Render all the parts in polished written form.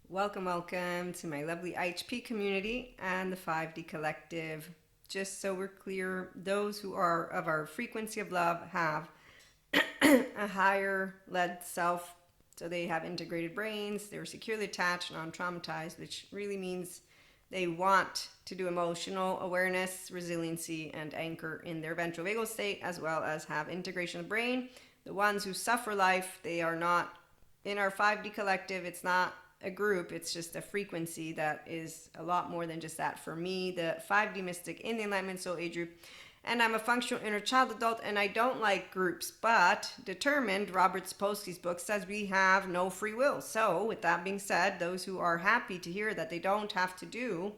Welcome to my lovely IHP community and the 5D collective. Just so we're clear, those who are of our frequency of love have a higher led self. So they have integrated brains, they're securely attached, non traumatized, which really means they want to do emotional awareness, resiliency, and anchor in their ventral vagal state, as well as have integration of brain. The ones who suffer life, they are not in our 5D collective. It's not a group, it's just a frequency that is a lot more than just that. For me, the 5D mystic in the Enlightenment Soul Age group, and I'm a functional inner child adult, and I don't like groups, but determined, Robert Sapolsky's book says we have no free will. So with that being said, those who are happy to hear that they don't have to do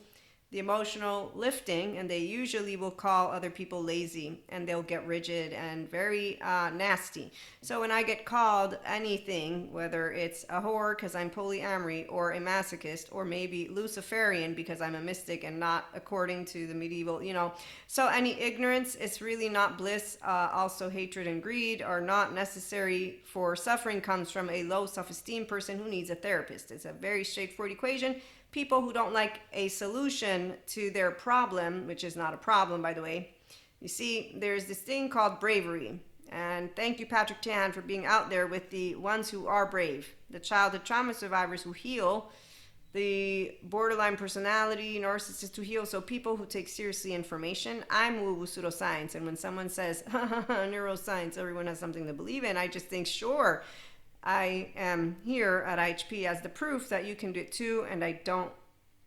the emotional lifting, and they usually will call other people lazy, and they'll get rigid and very nasty. So when I get called anything, whether it's a whore because I'm polyamory, or a masochist, or maybe Luciferian because I'm a mystic and not according to the medieval, so any ignorance, it's really not bliss. Also hatred and greed are not necessary for suffering, comes from a low self-esteem person who needs a therapist. It's a very straightforward equation. People who don't like a solution to their problem, which is not a problem, by the way. You see, there's this thing called bravery. And thank you, Patrick Tan, for being out there with the ones who are brave, the childhood trauma survivors who heal, the borderline personality narcissists who heal. So people who take seriously information. I'm woo-woo pseudoscience, and when someone says neuroscience, everyone has something to believe in, I just think, sure, I am here at IHP as the proof that you can do it too, and I don't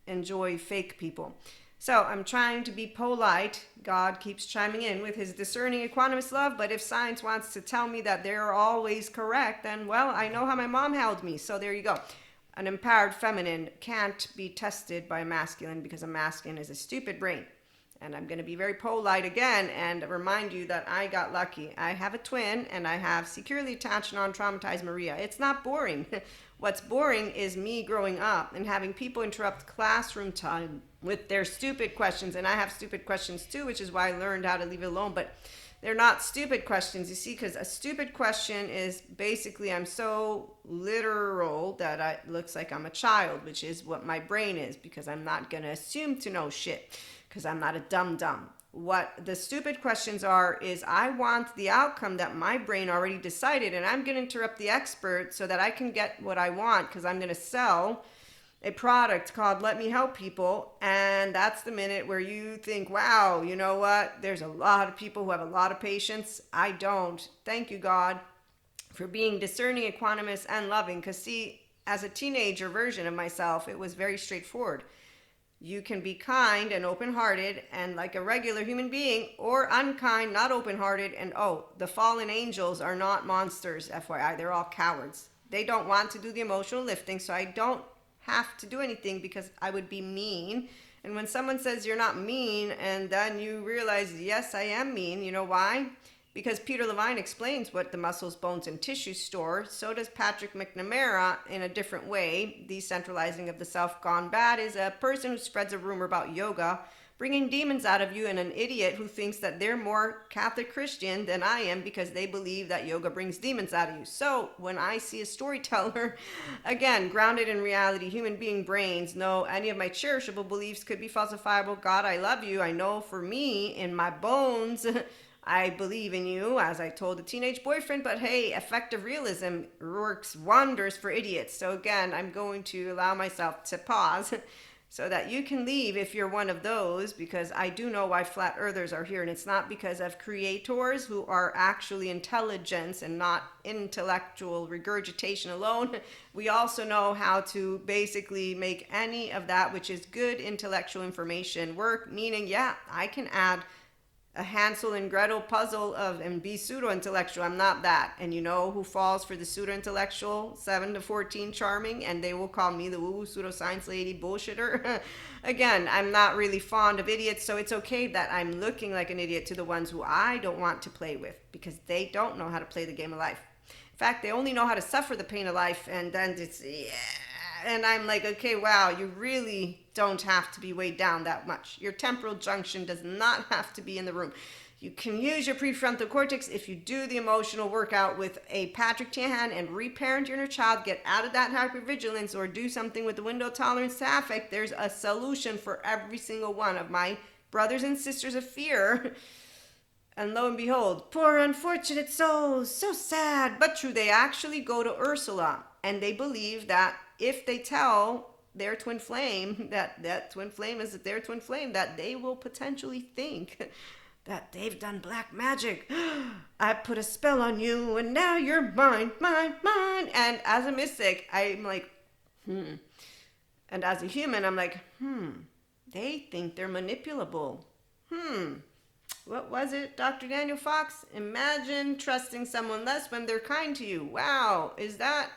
enjoy fake people. So I'm trying to be polite. God keeps chiming in with his discerning equanimous love, but if science wants to tell me that they're always correct, then, well, I know how my mom held me, so there you go. An empowered feminine can't be tested by a masculine because a masculine is a stupid brain. And I'm going to be very polite again and remind you that I got lucky. I have a twin, and I have securely attached, non-traumatized Maria. It's not boring. What's boring is me growing up and having people interrupt classroom time with their stupid questions. And I have stupid questions too, which is why I learned how to leave it alone. But they're not stupid questions, you see, because a stupid question is basically I'm so literal that it looks like I'm a child, which is what my brain is, because I'm not going to assume to know shit, because I'm not a dum-dum. What the stupid questions are is I want the outcome that my brain already decided, and I'm going to interrupt the expert so that I can get what I want, because I'm going to sell a product called Let Me Help People. And that's the minute where you think, wow, you know what? There's a lot of people who have a lot of patience. I don't. Thank you, God, for being discerning, equanimous, and loving. Because see, as a teenager version of myself, it was very straightforward. You can be kind and open-hearted and like a regular human being, or unkind, not open-hearted, and the fallen angels are not monsters, FYI. They're all cowards. They don't want to do the emotional lifting, so I don't have to do anything because I would be mean. And when someone says you're not mean, and then you realize, yes, I am mean, you know why? Because Peter Levine explains what the muscles, bones, and tissues store. So does Patrick McNamara in a different way. Decentralizing of the self gone bad is a person who spreads a rumor about yoga, bringing demons out of you, and an idiot who thinks that they're more Catholic Christian than I am because they believe that yoga brings demons out of you. So when I see a storyteller, again, grounded in reality, human being brains, no, any of my cherishable beliefs could be falsifiable. God, I love you. I know for me, in my bones, I believe in you, as I told a teenage boyfriend, but hey, effective realism works wonders for idiots. So again, I'm going to allow myself to pause so that you can leave if you're one of those, because I do know why flat earthers are here, and it's not because of creators who are actually intelligence and not intellectual regurgitation alone. We also know how to basically make any of that which is good intellectual information work, meaning, yeah, I can add a Hansel and Gretel puzzle and be pseudo-intellectual. I'm not that. And you know who falls for the pseudo-intellectual? 7 to 14 charming, and they will call me the woo-woo pseudoscience lady bullshitter. Again, I'm not really fond of idiots, so it's okay that I'm looking like an idiot to the ones who I don't want to play with, because they don't know how to play the game of life. In fact, they only know how to suffer the pain of life, and then it's, yeah. And I'm like, okay, wow, you really don't have to be weighed down that much. Your temporal junction does not have to be in the room. You can use your prefrontal cortex if you do the emotional workout with a Patrick Tiahan and reparent your inner child, get out of that hypervigilance, or do something with the window tolerance to affect. There's a solution for every single one of my brothers and sisters of fear. And lo and behold, poor unfortunate souls, so sad but true. They actually go to Ursula and they believe that if they tell their twin flame that twin flame is their twin flame, that they will potentially think that they've done black magic. I put a spell on you and now you're mine. And as a mystic, I'm like, And as a human, I'm like, they think they're manipulable. What was it, Dr. Daniel Fox? Imagine trusting someone less when they're kind to you. Wow, is that...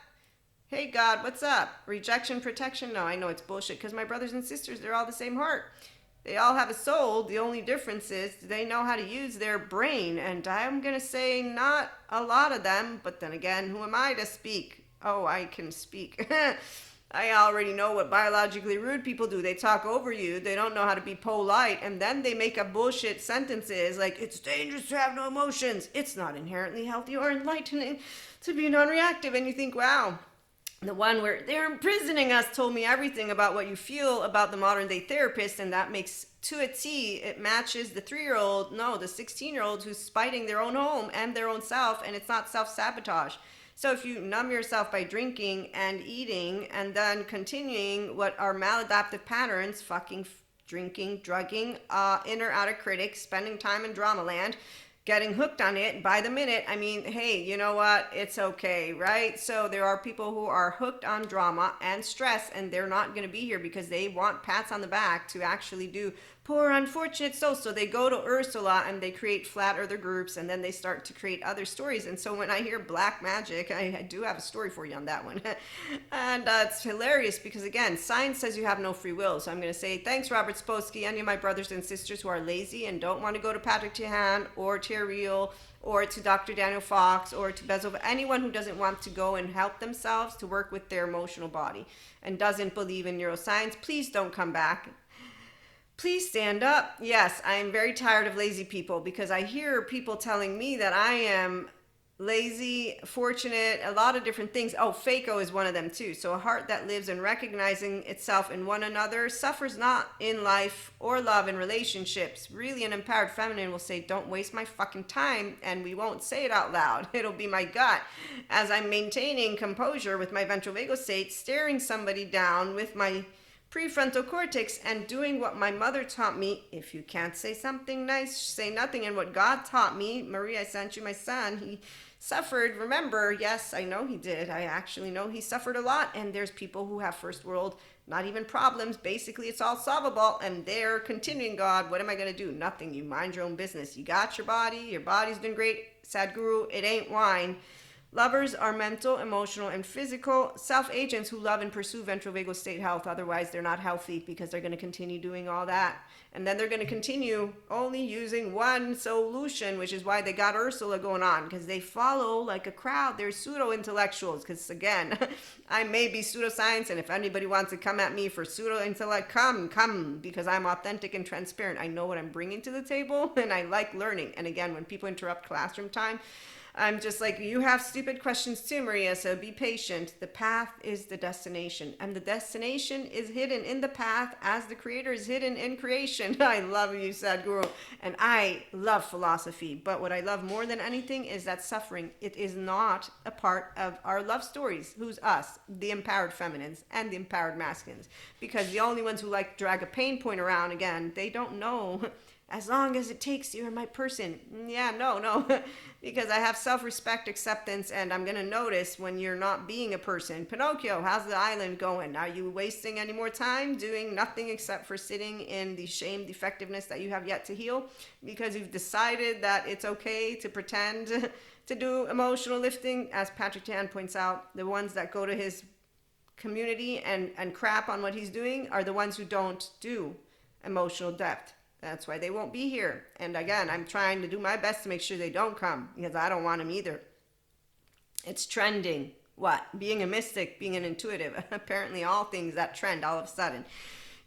Hey God, what's up? Rejection, protection? No, I know it's bullshit because my brothers and sisters, they're all the same heart. They all have a soul. The only difference is they know how to use their brain. And I'm going to say not a lot of them, but then again, who am I to speak? Oh, I can speak. I already know what biologically rude people do. They talk over you. They don't know how to be polite. And then they make up bullshit sentences like, it's dangerous to have no emotions. It's not inherently healthy or enlightening to be non-reactive. And you think, wow. The one where they're imprisoning us told me everything about what you feel about the modern day therapist, and that makes to a T, it matches the 3-year-old, no, the 16-year-old who's spiting their own home and their own self, and it's not self-sabotage. So if you numb yourself by drinking and eating and then continuing what are maladaptive patterns, drinking, drugging, inner outer critic, spending time in drama land, getting hooked on it by the minute. I mean, hey, you know what? It's okay, right? So there are people who are hooked on drama and stress, and they're not going to be here because they want pats on the back to actually do poor unfortunate souls. So they go to Ursula and they create flat earther groups, and then they start to create other stories. And so when I hear black magic, I do have a story for you on that one. And it's hilarious because, again, science says you have no free will. So I'm going to say thanks, Robert Spolsky, any of my brothers and sisters who are lazy and don't want to go to Patrick Tiahan or Real or to Dr. Daniel Fox or to Bezov, anyone who doesn't want to go and help themselves to work with their emotional body and doesn't believe in neuroscience, please don't come back. Please stand up. Yes, I am very tired of lazy people because I hear people telling me that I am lazy, fortunate, a lot of different things. Oh, FACO is one of them too. So a heart that lives in recognizing itself in one another suffers not in life or love in relationships. Really, an empowered feminine will say, don't waste my fucking time, and we won't say it out loud. It'll be my gut as I'm maintaining composure with my ventral vagal state, staring somebody down with my prefrontal cortex and doing what my mother taught me. If you can't say something nice, say nothing. And what God taught me, Maria, I sent you my son. He suffered. Remember, yes, I know he did. I actually know he suffered a lot. And there's people who have first world, not even problems. Basically, it's all solvable. And they're continuing, God, what am I going to do? Nothing. You mind your own business. You got your body. Your body's doing great. Sadhguru, it ain't wine. Lovers are mental, emotional, and physical self-agents who love and pursue ventral vagal state health. Otherwise, they're not healthy because they're going to continue doing all that. And then they're going to continue only using one solution, which is why they got Ursula going on, because they follow like a crowd. They're pseudo-intellectuals because, again, I may be pseudoscience, and if anybody wants to come at me for pseudo-intellect, come, because I'm authentic and transparent. I know what I'm bringing to the table, and I like learning. And again, when people interrupt classroom time, I'm just like, you have stupid questions too, Maria, so be patient. The path is the destination, and the destination is hidden in the path as the creator is hidden in creation. I love you, Sadhguru, and I love philosophy, but what I love more than anything is that suffering, it is not a part of our love stories. Who's us? The empowered feminines and the empowered masculines, because the only ones who like to drag a pain point around, again, they don't know. As long as it takes, you're my person. Yeah, no. Because I have self-respect, acceptance, and I'm going to notice when you're not being a person. Pinocchio, how's the island going? Are you wasting any more time doing nothing except for sitting in the shame, defectiveness that you have yet to heal? Because you've decided that it's okay to pretend to do emotional lifting. As Patrick Tan points out, the ones that go to his community and crap on what he's doing are the ones who don't do emotional depth. That's why they won't be here. And again, I'm trying to do my best to make sure they don't come because I don't want them either. It's trending. What? Being a mystic, being an intuitive. Apparently all things that trend all of a sudden.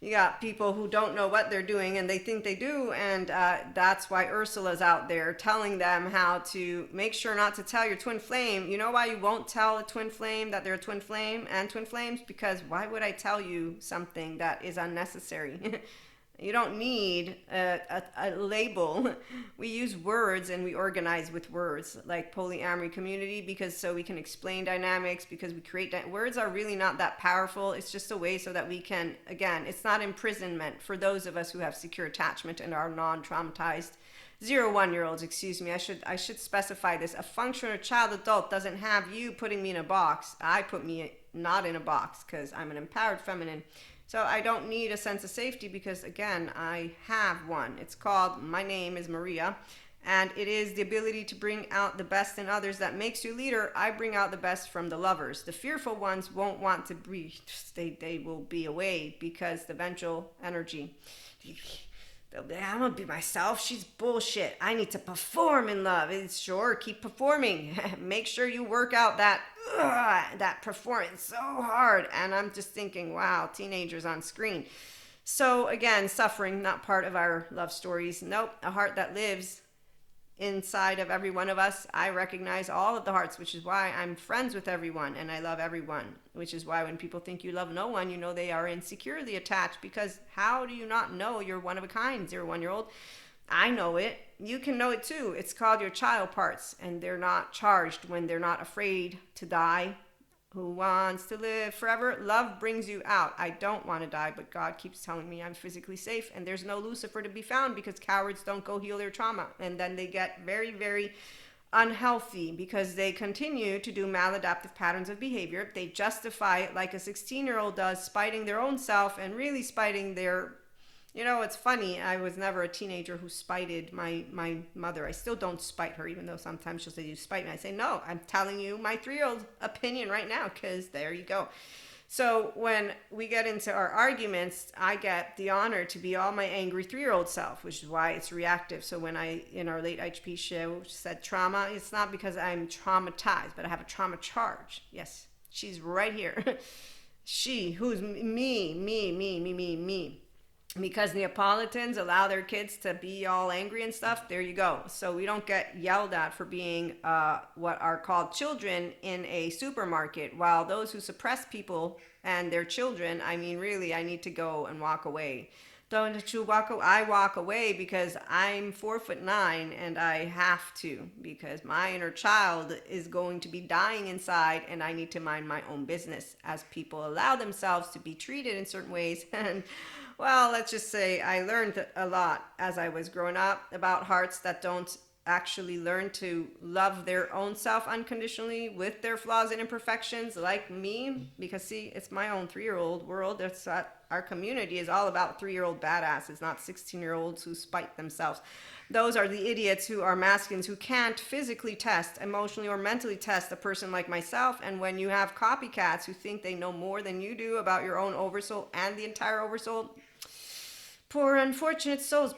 You got people who don't know what they're doing and they think they do, and that's why Ursula's out there telling them how to make sure not to tell your twin flame. You know why you won't tell a twin flame that they're a twin flame and twin flames? Because why would I tell you something that is unnecessary? You don't need a label. We use words and we organize with words, like polyamory community, because so we can explain dynamics, because we create words are really not that powerful. It's just a way so that we can, again, it's not imprisonment for those of us who have secure attachment and are non-traumatized. 0 1 year olds, excuse me, I should specify this. A functional child adult doesn't have you putting me in a box. I put me not in a box because I'm an empowered feminine. So I don't need a sense of safety because, again, I have one. It's called My Name is Maria, and it is the ability to bring out the best in others that makes you leader. I bring out the best from the lovers. The fearful ones won't want to breathe. They will be away because the vengeful energy. They'll be, I'm gonna be myself. She's bullshit. I need to perform in love. It's sure, keep performing. Make sure you work out that performance so hard. And I'm just thinking, wow, teenagers on screen. So again, suffering, not part of our love stories. Nope, a heart that lives inside of every one of us. I recognize all of the hearts, which is why I'm friends with everyone and I love everyone, which is why when people think you love no one, you know they are insecurely attached, because how do you not know you're one of a kind, 0 1 year old? I know it. You can know it too. It's called your child parts, and they're not charged when they're not afraid to die. Who wants to live forever? Love brings you out. I don't want to die, but God keeps telling me I'm physically safe, and there's no Lucifer to be found because cowards don't go heal their trauma. And then they get very, very unhealthy because they continue to do maladaptive patterns of behavior. They justify it like a 16-year-old does, spiting their own self and really spiting their... You know, it's funny. I was never a teenager who spited my mother. I still don't spite her, even though sometimes she'll say, you spite me. I say, no, I'm telling you my 3-year-old opinion right now, because there you go. So when we get into our arguments, I get the honor to be all my angry 3-year-old self, which is why it's reactive. So when I, in our late HP show, said trauma, it's not because I'm traumatized, but I have a trauma charge. Yes, she's right here. She, who's me. Because Neapolitans allow their kids to be all angry and stuff, there you go. So we don't get yelled at for being what are called children in a supermarket, while those who suppress people and their children, I mean, really, I need to go and walk away. Don't you walk away? I walk away because I'm 4'9" and I have to, because my inner child is going to be dying inside and I need to mind my own business, as people allow themselves to be treated in certain ways. And well, let's just say I learned a lot as I was growing up about hearts that don't actually learn to love their own self unconditionally with their flaws and imperfections, like me. Because see, it's my own 3-year-old world. That's our community is all about 3-year-old badasses, not 16-year-olds who spite themselves. Those are the idiots who are masculines who can't physically test, emotionally or mentally test a person like myself. And when you have copycats who think they know more than you do about your own oversoul and the entire oversoul, poor unfortunate souls,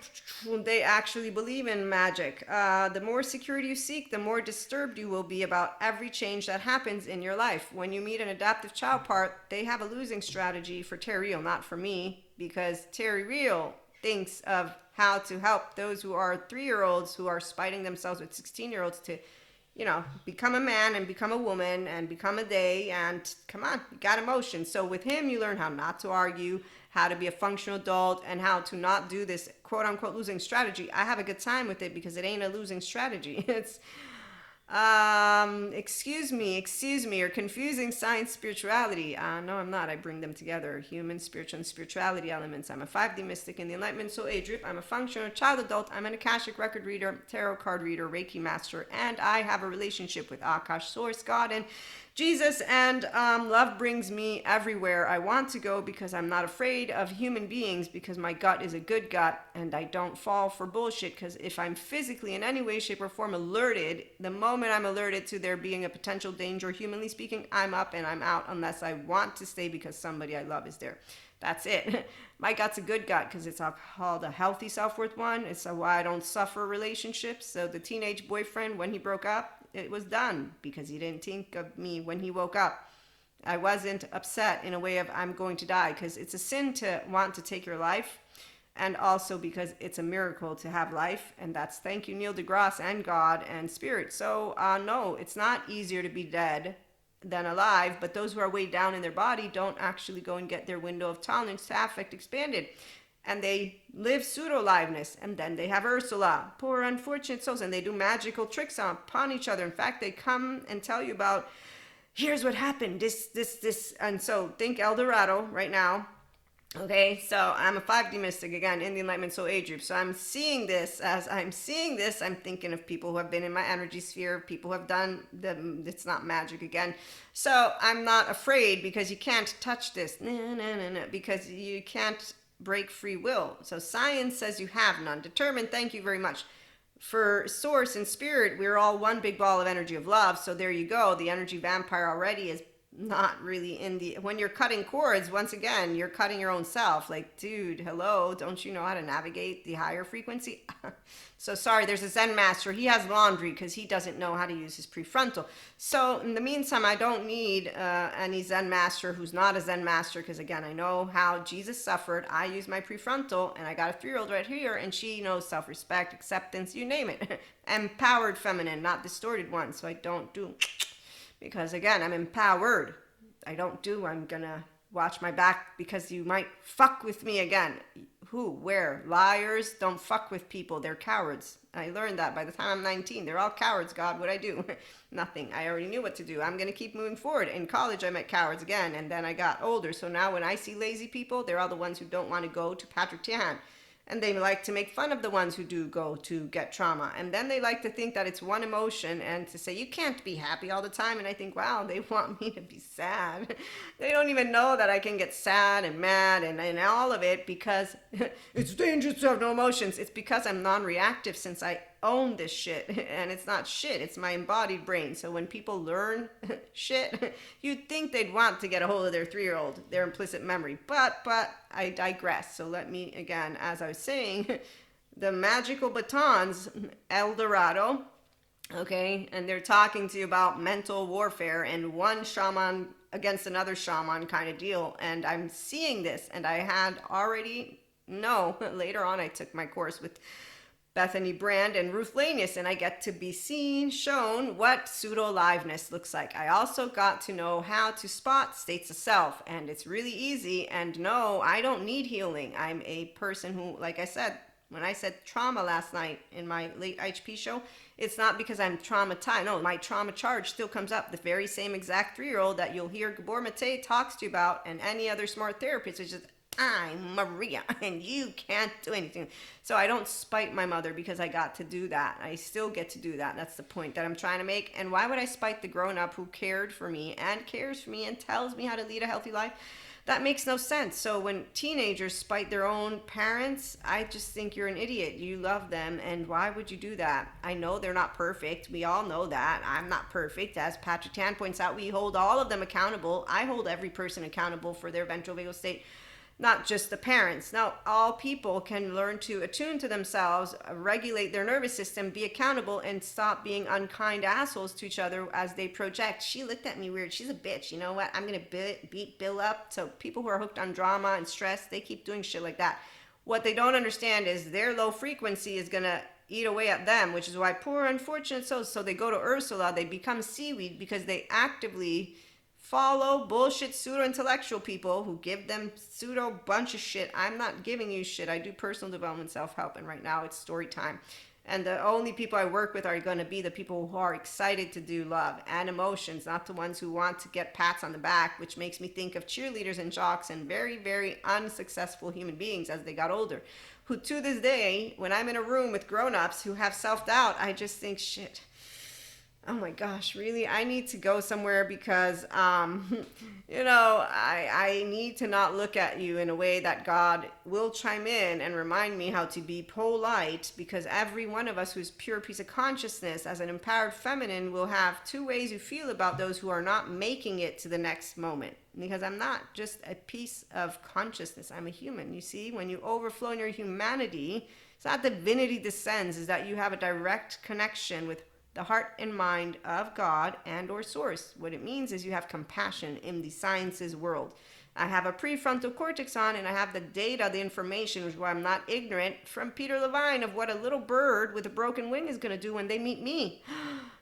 they actually believe in magic. The more security you seek, the more disturbed you will be about every change that happens in your life. When you meet an adaptive child part, they have a losing strategy for Terry Real, not for me, because Terry Real thinks of how to help those who are 3-year-olds who are spiting themselves with 16-year-olds to, you know, become a man and become a woman and become a they, and come on, you got emotions. So with him, you learn how not to argue, how to be a functional adult, and how to not do this quote unquote losing strategy. I have a good time with it because it ain't a losing strategy. It's excuse me, you're confusing science, spirituality. No, I'm not. I bring them together. Human, spiritual, and spirituality elements. I'm a 5D mystic in the Enlightenment Soul Age Group. I'm a functional child adult. I'm an Akashic record reader, tarot card reader, Reiki master, and I have a relationship with Akash, Source, God, and Jesus, and love brings me everywhere I want to go because I'm not afraid of human beings, because my gut is a good gut and I don't fall for bullshit. Because if I'm physically in any way, shape, or form alerted, the moment I'm alerted to there being a potential danger, humanly speaking, I'm up and I'm out unless I want to stay because somebody I love is there. That's it. My gut's a good gut because it's called a healthy self-worth one. It's why I don't suffer relationships. So the teenage boyfriend, when he broke up, it was done because he didn't think of me when he woke up. I wasn't upset in a way of I'm going to die, because it's a sin to want to take your life, and also because it's a miracle to have life, and that's thank you Neil deGrasse and God and Spirit. So no, it's not easier to be dead than alive, but those who are way down in their body don't actually go and get their window of tolerance to affect expanded, and they live pseudo liveness, and then they have Ursula, poor unfortunate souls, and they do magical tricks upon each other. In fact, they come and tell you about, here's what happened, this, and so think El Dorado right now. Okay, so I'm a 5D mystic again in the Enlightenment Soul Age group. So I'm seeing this. As I'm seeing this, I'm thinking of people who have been in my energy sphere, people who have done it's not magic again. So I'm not afraid, because you can't touch this, because you can't break free will. So science says you have none. Determined, thank you very much. For source and spirit, we're all one big ball of energy of love. So there you go. The energy vampire already is not really in the, when you're cutting cords, once again, you're cutting your own self. Like, dude, hello, don't you know how to navigate the higher frequency? So sorry, there's a Zen master, he has laundry because he doesn't know how to use his prefrontal. So in the meantime, I don't need any Zen master who's not a Zen master, because again, I know how Jesus suffered. I use my prefrontal, and I got a 3-year-old right here, and she knows self-respect, acceptance, you name it. Empowered feminine, not distorted one. So I don't do, because again, I'm empowered. I'm gonna watch my back because you might fuck with me again. Who? Where? Liars don't fuck with people. They're cowards. I learned that by the time I'm 19. They're all cowards. God, what'd I do? Nothing. I already knew what to do. I'm gonna keep moving forward. In college, I met cowards again, and then I got older. So now when I see lazy people, they're all the ones who don't want to go to Patrick Tian. And they like to make fun of the ones who do go to get trauma. And then they like to think that it's one emotion and to say, you can't be happy all the time. And I think, wow, they want me to be sad. They don't even know that I can get sad and mad and all of it, because it's dangerous to have no emotions. It's because I'm non-reactive, since I own this shit. And it's not shit, it's my embodied brain. So when people learn shit, you'd think they'd want to get a hold of their 3-year-old, their implicit memory. But I digress. So let me, again, as I was saying, the magical batons, El Dorado, okay, and they're talking to you about mental warfare and one shaman against another shaman kind of deal. And I'm seeing this, and I had already, no, later on I took my course with Bethany Brand and Ruth Lanius, and I get to be seen, shown what pseudo-aliveness looks like. I also got to know how to spot states of self, and it's really easy. And no, I don't need healing. I'm a person who, like I said, when I said trauma last night in my late HP show, it's not because I'm traumatized. No, my trauma charge still comes up. The very same exact 3-year-old that you'll hear Gabor Mate talks to you about, and any other smart therapist, which is, I'm Maria and you can't do anything. So I don't spite my mother because I got to do that. I still get to do that. That's the point that I'm trying to make. And why would I spite the grown-up who cared for me and cares for me and tells me how to lead a healthy life? That makes no sense. So when teenagers spite their own parents, I just think you're an idiot. You love them, and why would you do that? I know they're not perfect. We all know that. I'm not perfect. As Patrick Tan points out, we hold all of them accountable. I hold every person accountable for their ventral vagal state, not just the parents. Now, all people can learn to attune to themselves, regulate their nervous system, be accountable, and stop being unkind assholes to each other as they project. She looked at me weird. She's a bitch. You know what? I'm going to beat Bill up. So people who are hooked on drama and stress, they keep doing shit like that. What they don't understand is their low frequency is going to eat away at them, which is why poor unfortunate souls, so they go to Ursula, they become seaweed, because they actively follow bullshit pseudo-intellectual people who give them pseudo bunch of shit. I'm not giving you shit. I do personal development, self-help, and right now it's story time. And the only people I work with are going to be the people who are excited to do love and emotions, not the ones who want to get pats on the back, which makes me think of cheerleaders and jocks and very, very unsuccessful human beings as they got older, who to this day, when I'm in a room with grown-ups who have self-doubt, I just think, shit, oh my gosh, really? I need to go somewhere because, I need to not look at you in a way that God will chime in and remind me how to be polite, because every one of us who's pure piece of consciousness as an empowered feminine will have 2 ways you feel about those who are not making it to the next moment. Because I'm not just a piece of consciousness. I'm a human. You see, when you overflow in your humanity, it's not divinity descends, is that you have a direct connection with the heart and mind of God and or source. What it means is you have compassion in the sciences world. I have a prefrontal cortex on, and I have the data, the information, which is why I'm not ignorant, from Peter Levine of what a little bird with a broken wing is going to do when they meet me.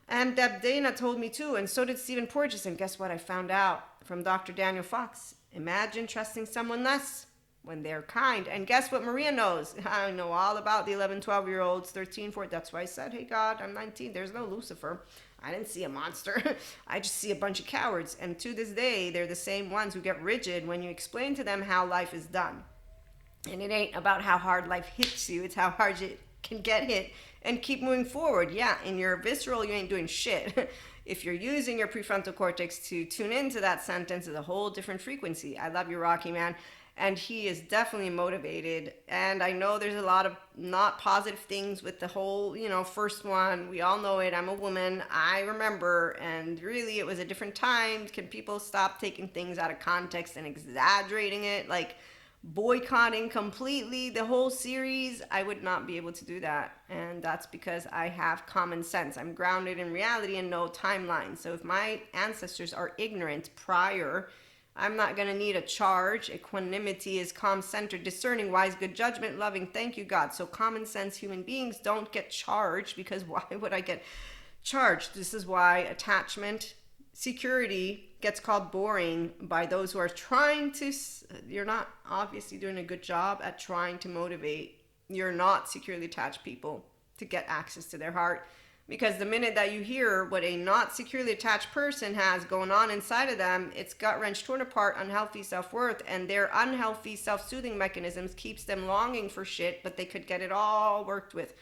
And Deb Dana told me too, and so did Stephen Porges. And guess what I found out from Dr. Daniel Fox? Imagine trusting someone less when they're kind. And guess what Maria knows? I know all about the 11, 12-year-olds, 13, 14. That's why I said, hey, God, I'm 19. There's no Lucifer. I didn't see a monster. I just see a bunch of cowards. And to this day, they're the same ones who get rigid when you explain to them how life is done. And it ain't about how hard life hits you. It's how hard you can get hit and keep moving forward. Yeah, in your visceral, you ain't doing shit. If you're using your prefrontal cortex to tune into that sentence, it's a whole different frequency. I love you, Rocky Man. And he is definitely motivated. And I know there's a lot of not positive things with the whole, first one. We all know it. I'm a woman. I remember. And really, it was a different time. Can people stop taking things out of context and exaggerating it? Like boycotting completely the whole series. I would not be able to do that. And that's because I have common sense. I'm grounded in reality and no timeline. So if my ancestors are ignorant prior, I'm not going to need a charge. Equanimity is calm-centered, discerning, wise, good judgment, loving. Thank you, God. So common sense human beings don't get charged, because why would I get charged? This is why attachment, security gets called boring by those who are trying to, you're not obviously doing a good job at trying to motivate. You're not securely attached people to get access to their heart. Because the minute that you hear what a not securely attached person has going on inside of them, it's gut-wrench, torn apart, unhealthy self-worth, and their unhealthy self-soothing mechanisms keeps them longing for shit, but they could get it all worked with.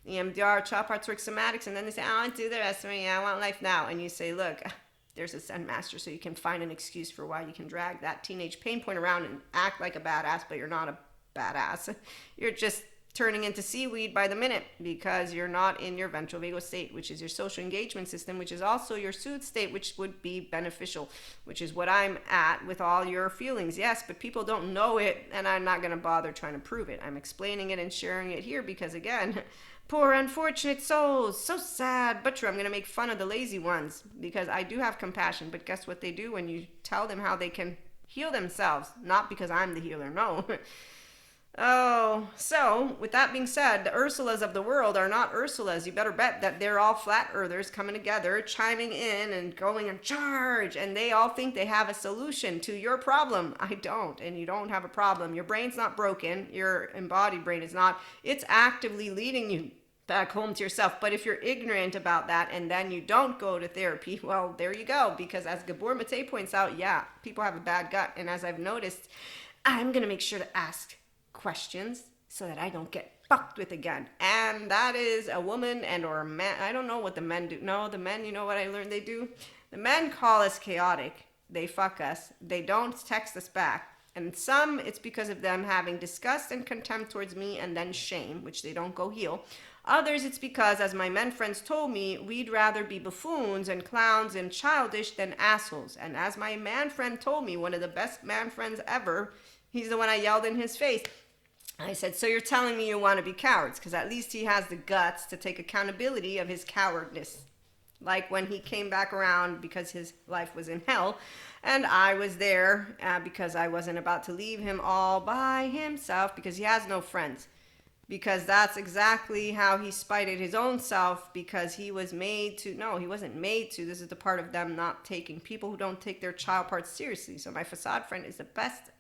EMDR, child parts work somatics, and then they say, I want to do the rest of me, I want life now. And you say, look, there's a Zen master, so you can find an excuse for why you can drag that teenage pain point around and act like a badass, but you're not a badass. You're just turning into seaweed by the minute, because you're not in your ventral vagal state, which is your social engagement system, which is also your soothe state, which would be beneficial, which is what I'm at with all your feelings. Yes, but people don't know it, and I'm not going to bother trying to prove it. I'm explaining it and sharing it here because, again, poor unfortunate souls, so sad, but true. I'm going to make fun of the lazy ones because I do have compassion, but guess what they do when you tell them how they can heal themselves? Not because I'm the healer, no. Oh, so with that being said, the Ursulas of the world are not Ursulas. You better bet that they're all flat earthers coming together, chiming in and going in charge. And they all think they have a solution to your problem. I don't. And you don't have a problem. Your brain's not broken. Your embodied brain is not. It's actively leading you back home to yourself. But if you're ignorant about that and then you don't go to therapy, well, there you go. Because as Gabor Mate points out, yeah, people have a bad gut. And as I've noticed, I'm going to make sure to ask questions so that I don't get fucked with again. And that is a woman and or a man. I don't know what the men do. No, the men, you know what I learned they do? The men call us chaotic. They fuck us. They don't text us back. And some, it's because of them having disgust and contempt towards me and then shame, which they don't go heal. Others, it's because, as my men friends told me, we'd rather be buffoons and clowns and childish than assholes. And as my man friend told me, one of the best man friends ever, he's the one I yelled in his face. I said, so you're telling me you want to be cowards? Because at least he has the guts to take accountability of his cowardness. Like when he came back around because his life was in hell. And I was there because I wasn't about to leave him all by himself because he has no friends. Because that's exactly how he spited his own self, because he was made to. No, he wasn't made to. This is the part of them not taking. People who don't take their child parts seriously. So my facade friend is the best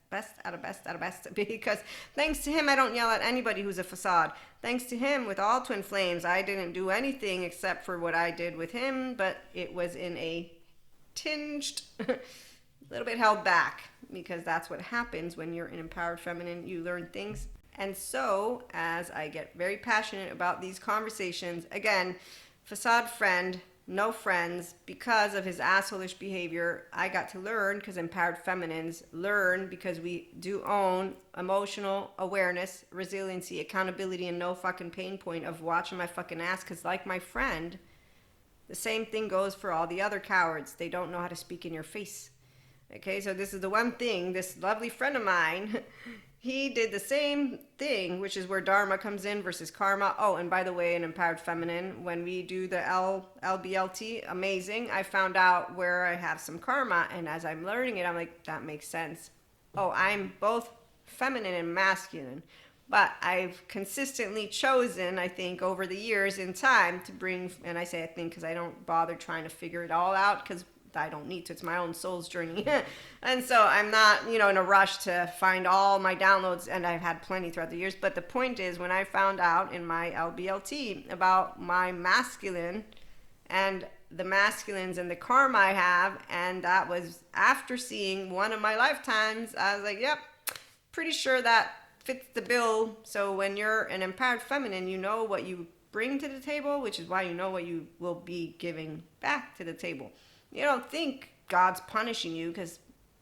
out of best, because thanks to him, I don't yell at anybody who's a facade. Thanks to him, with all twin flames, I didn't do anything except for what I did with him, but it was in a tinged, little bit held back, because that's what happens when you're an empowered feminine. You learn things. And so, as I get very passionate about these conversations, again, facade friend, no friends, because of his assholish behavior. I got to learn, because empowered feminines learn, because we do own emotional awareness, resiliency, accountability, and no fucking pain point of watching my fucking ass. Because like my friend, the same thing goes for all the other cowards. They don't know how to speak in your face. Okay, so this is the one thing, this lovely friend of mine, he did the same thing, which is where dharma comes in versus karma. Oh, and by the way, an empowered feminine, when we do the LBLT, amazing. I found out where I have some karma, and as I'm learning it, I'm like, that makes sense. Oh, I'm both feminine and masculine. But I've consistently chosen, I think, over the years in time to bring, and I say I think because I don't bother trying to figure it all out because I don't need to. It's my own soul's journey. And so I'm not, in a rush to find all my downloads, and I've had plenty throughout the years. But the point is, when I found out in my LBLT about my masculine and the masculines and the karma I have, and that was after seeing one of my lifetimes, I was like, yep, pretty sure that fits the bill. So when you're an empowered feminine, you know what you bring to the table, which is why you know what you will be giving back to the table. You don't think God's punishing you because,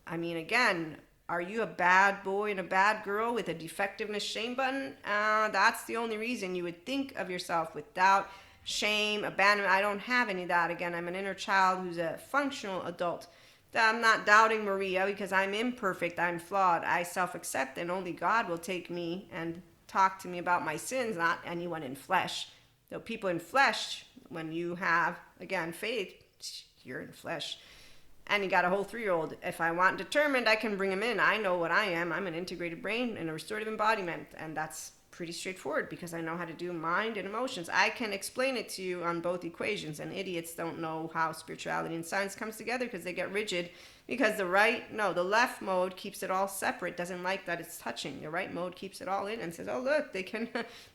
again, are you a bad boy and a bad girl with a defectiveness shame button? That's the only reason you would think of yourself without shame, abandonment. I don't have any of that. Again, I'm an inner child who's a functional adult. I'm not doubting Maria because I'm imperfect, I'm flawed, I self-accept, and only God will take me and talk to me about my sins, not anyone in flesh. Though people in flesh, when you have, again, faith, you're in flesh. And you got a whole 3-year-old. If I want determined, I can bring him in. I know what I am. I'm an integrated brain and a restorative embodiment, and that's pretty straightforward because I know how to do mind and emotions. I can explain it to you on both equations, and idiots don't know how spirituality and science comes together because they get rigid because the left mode keeps it all separate, doesn't like that it's touching. The right mode keeps it all in and says, oh, look, they can,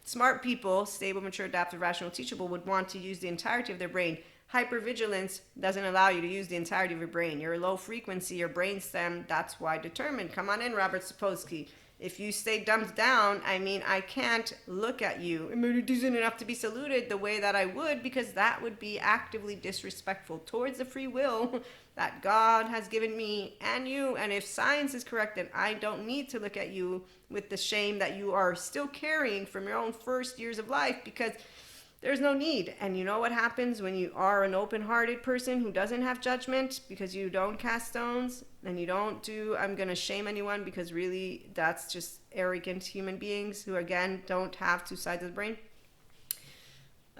smart people, stable, mature, adaptive, rational, teachable, would want to use the entirety of their brain. Hypervigilance doesn't allow you to use the entirety of your brain. You're low frequency, your brain stem, that's why determined. Come on in, Robert Sapolsky. If you stay dumbed down, I can't look at you. It isn't enough to be saluted the way that I would, because that would be actively disrespectful towards the free will that God has given me and you. And if science is correct, then I don't need to look at you with the shame that you are still carrying from your own first years of life, because there's no need. And you know what happens when you are an open-hearted person who doesn't have judgment, because you don't cast stones and you don't do I'm going to shame anyone, because really that's just arrogant human beings who, again, don't have two sides of the brain.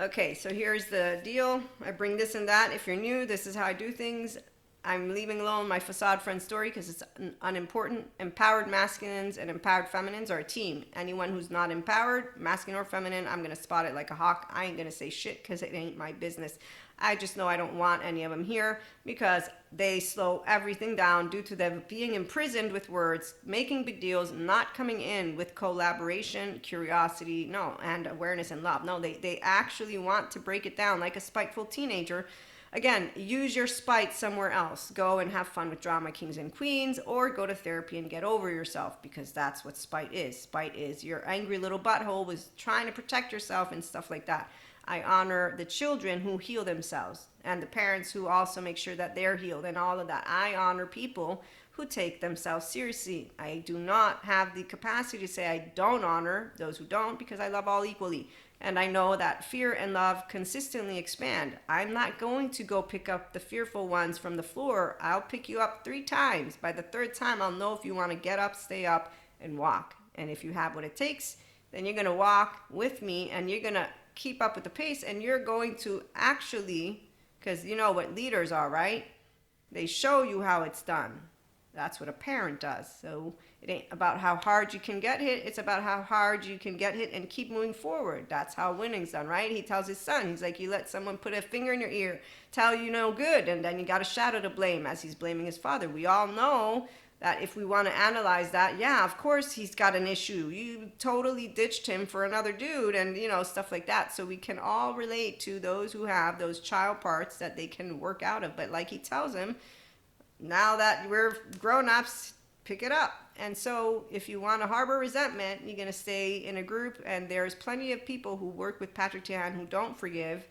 Okay, so here's the deal. I bring this and that. If you're new, this is how I do things. I'm leaving alone my facade friend story because it's unimportant. Empowered masculines and empowered feminines are a team. Anyone who's not empowered, masculine or feminine, I'm going to spot it like a hawk. I ain't going to say shit because it ain't my business. I just know I don't want any of them here because they slow everything down due to them being imprisoned with words, making big deals, not coming in with collaboration, curiosity, and awareness and love. No, they actually want to break it down like a spiteful teenager. Again, use your spite somewhere else. Go and have fun with drama kings and queens, or go to therapy and get over yourself, because that's what spite is. Spite is your angry little butthole was trying to protect yourself and stuff like that. I honor the children who heal themselves and the parents who also make sure that they're healed and all of that. I honor people who take themselves seriously. I do not have the capacity to say I don't honor those who don't, because I love all equally. And I know that fear and love consistently expand. I'm not going to go pick up the fearful ones from the floor. I'll pick you up 3 times. By the 3rd time, I'll know if you want to get up, stay up, and walk. And if you have what it takes, then you're going to walk with me, and you're going to keep up with the pace, and you're going to actually, because you know what leaders are, right? They show you how it's done. That's what a parent does. So it ain't about how hard you can get hit. It's about how hard you can get hit and keep moving forward. That's how winning's done, right? He tells his son, he's like, you let someone put a finger in your ear, tell you no good, and then you got a shadow to blame, as he's blaming his father. We all know that if we want to analyze that, yeah, of course he's got an issue. You totally ditched him for another dude, and stuff like that. So we can all relate to those who have those child parts that they can work out of. But like he tells him, now that we're grown-ups, pick it up. And so if you want to harbor resentment, you're going to stay in a group, and there's plenty of people who work with Patrick Tian who don't forgive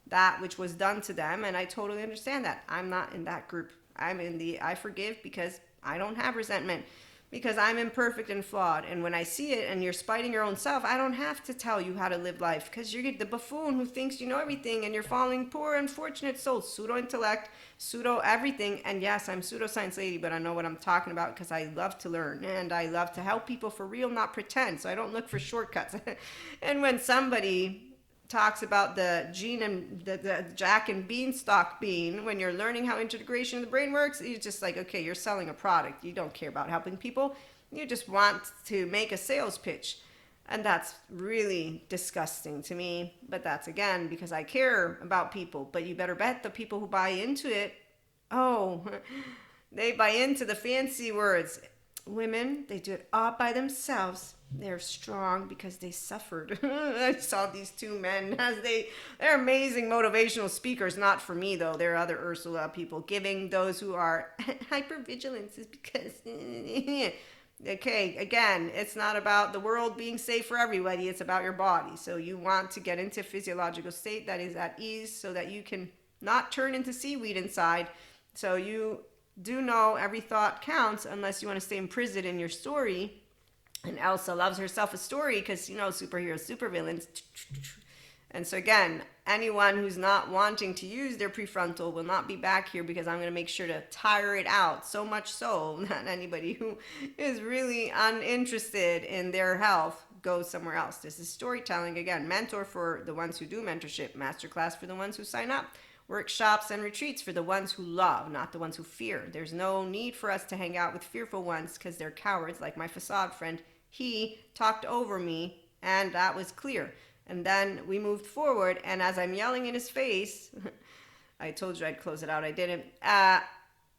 that which was done to them, and I totally understand that. I'm not in that group. I'm in the I forgive because I don't have resentment. because I'm imperfect and flawed. And when I see it and you're spiting your own self, I don't have to tell you how to live life, because you're the buffoon who thinks you know everything, and you're falling poor, unfortunate soul, pseudo intellect, pseudo everything. And yes, I'm pseudoscience lady, but I know what I'm talking about because I love to learn and I love to help people for real, not pretend. So I don't look for shortcuts. And when somebody talks about the gene and the Jack and Beanstalk bean, when you're learning how integration of the brain works, you're just like, okay, you're selling a product. You don't care about helping people. You just want to make a sales pitch. And that's really disgusting to me. But that's, again, because I care about people. But you better bet the people who buy into it, oh, they buy into the fancy words. Women, they do it all by themselves. They're strong because they suffered. I saw these two men they're amazing motivational speakers. Not for me though. They're other Ursula people giving those who are hypervigilance is because okay, again, it's not about the world being safe for everybody. It's about your body. So you want to get into a physiological state that is at ease so that you can not turn into seaweed inside. So you do know every thought counts unless you want to stay imprisoned in your story. And Elsa loves herself a story because, superheroes, supervillains. And so again, anyone who's not wanting to use their prefrontal will not be back here, because I'm going to make sure to tire it out, so much so that anybody who is really uninterested in their health goes somewhere else. This is storytelling. Again, mentor for the ones who do mentorship, masterclass for the ones who sign up, workshops and retreats for the ones who love, not the ones who fear. There's no need for us to hang out with fearful ones because they're cowards, like my facade friend. He talked over me, and that was clear. And then we moved forward, and as I'm yelling in his face, I told you I'd close it out, I didn't.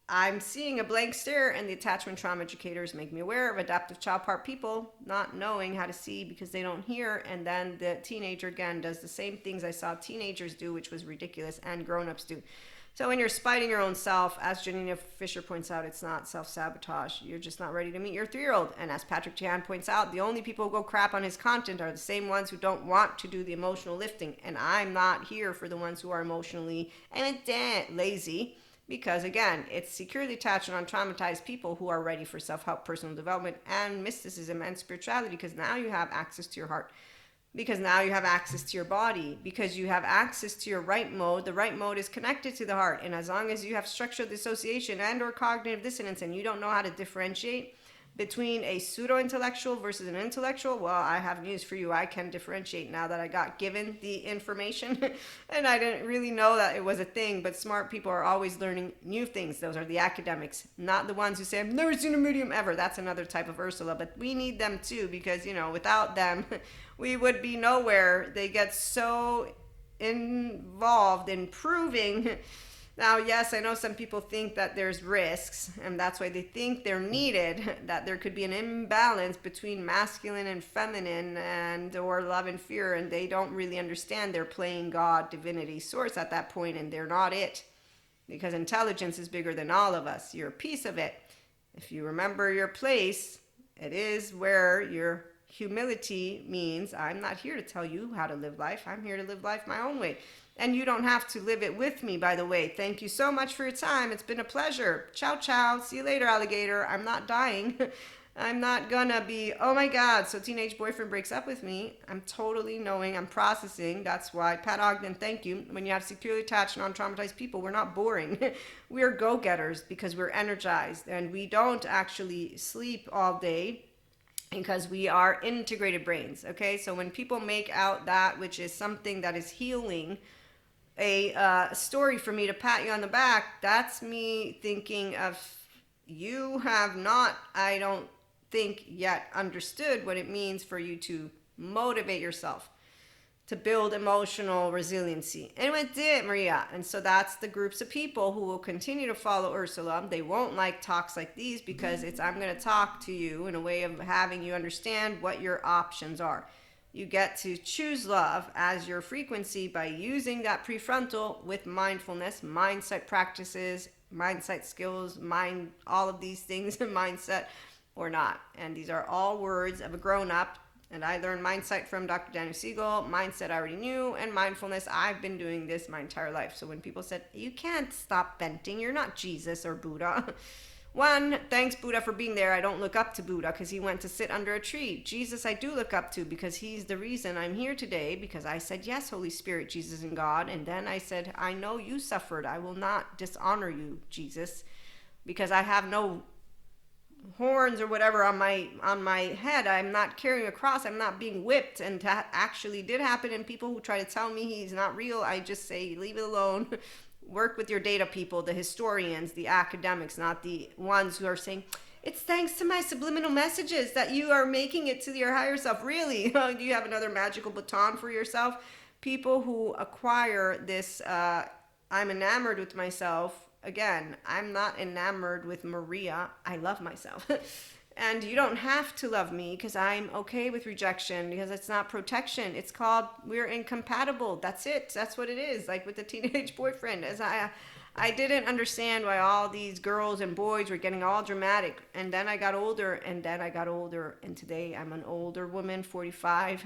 I'm seeing a blank stare, and the attachment trauma educators make me aware of adaptive child part people not knowing how to see because they don't hear. And then the teenager again does the same things I saw teenagers do, which was ridiculous, and grown-ups do. So when you're spiting your own self, as Janina Fisher points out, it's not self-sabotage. You're just not ready to meet your 3-year-old. And as Patrick Jan points out, the only people who go crap on his content are the same ones who don't want to do the emotional lifting. And I'm not here for the ones who are emotionally lazy, because again, it's securely attached and untraumatized people who are ready for self-help, personal development, and mysticism and spirituality, because now you have access to your heart. Because now you have access to your body, because you have access to your right mode. The right mode is connected to the heart. And as long as you have structural dissociation and or cognitive dissonance, and you don't know how to differentiate between a pseudo-intellectual versus an intellectual, well, I have news for you. I can differentiate now that I got given the information. And I didn't really know that it was a thing, but smart people are always learning new things. Those are the academics, not the ones who say, I've never seen a medium ever. That's another type of Ursula, but we need them too, because, without them, we would be nowhere. They get so involved in proving. Now, yes, I know some people think that there's risks, and that's why they think they're needed, that there could be an imbalance between masculine and feminine and or love and fear, and they don't really understand they're playing God, divinity, source at that point, and they're not it, because intelligence is bigger than all of us. You're a piece of it. If you remember your place, it is where your humility means I'm not here to tell you how to live life. I'm here to live life my own way. And you don't have to live it with me, by the way. Thank you so much for your time. It's been a pleasure. Ciao, ciao. See you later, alligator. I'm not dying. I'm not gonna be, oh my God, so teenage boyfriend breaks up with me. I'm totally knowing, I'm processing. That's why, Pat Ogden, thank you. When you have securely attached, non-traumatized people, we're not boring. We're go-getters because we're energized. And we don't actually sleep all day, because we are integrated brains, okay? So when people make out that which is something that is healing, a story for me to pat you on the back, that's me thinking of, you have not, I don't think, yet understood what it means for you to motivate yourself, to build emotional resiliency. And we did, Maria. And so that's the groups of people who will continue to follow Ursula. They won't like talks like these, because I'm going to talk to you in a way of having you understand what your options are. You get to choose love as your frequency by using that prefrontal with mindfulness, mindset practices, mindset skills, all of these things, mindset or not. And these are all words of a grown-up. And I learned mindset from Dr. Daniel Siegel. Mindset I already knew, and mindfulness, I've been doing this my entire life. So when people said, you can't stop venting, you're not Jesus or Buddha. one, thanks Buddha for being there. I don't look up to Buddha because he went to sit under a tree. Jesus I do look up to because he's the reason I'm here today, because I said, yes, Holy Spirit, Jesus and God. And then I said, I know you suffered. I will not dishonor you, Jesus, because I have no horns or whatever on my head. I'm not carrying a cross. I'm not being whipped. And that actually did happen. And people who try to tell me he's not real, I just say, leave it alone. Work with your data people, the historians, the academics, not the ones who are saying, it's thanks to my subliminal messages that you are making it to your higher self. Really? Do you have another magical baton for yourself? People who acquire this, I'm enamored with myself. Again, I'm not enamored with Maria. I love myself. And you don't have to love me because I'm okay with rejection, because it's not protection. It's called, we're incompatible. That's it. That's what it is. Like with the teenage boyfriend. As I didn't understand why all these girls and boys were getting all dramatic. And then I got older, and then I got older. And today I'm an older woman, 45.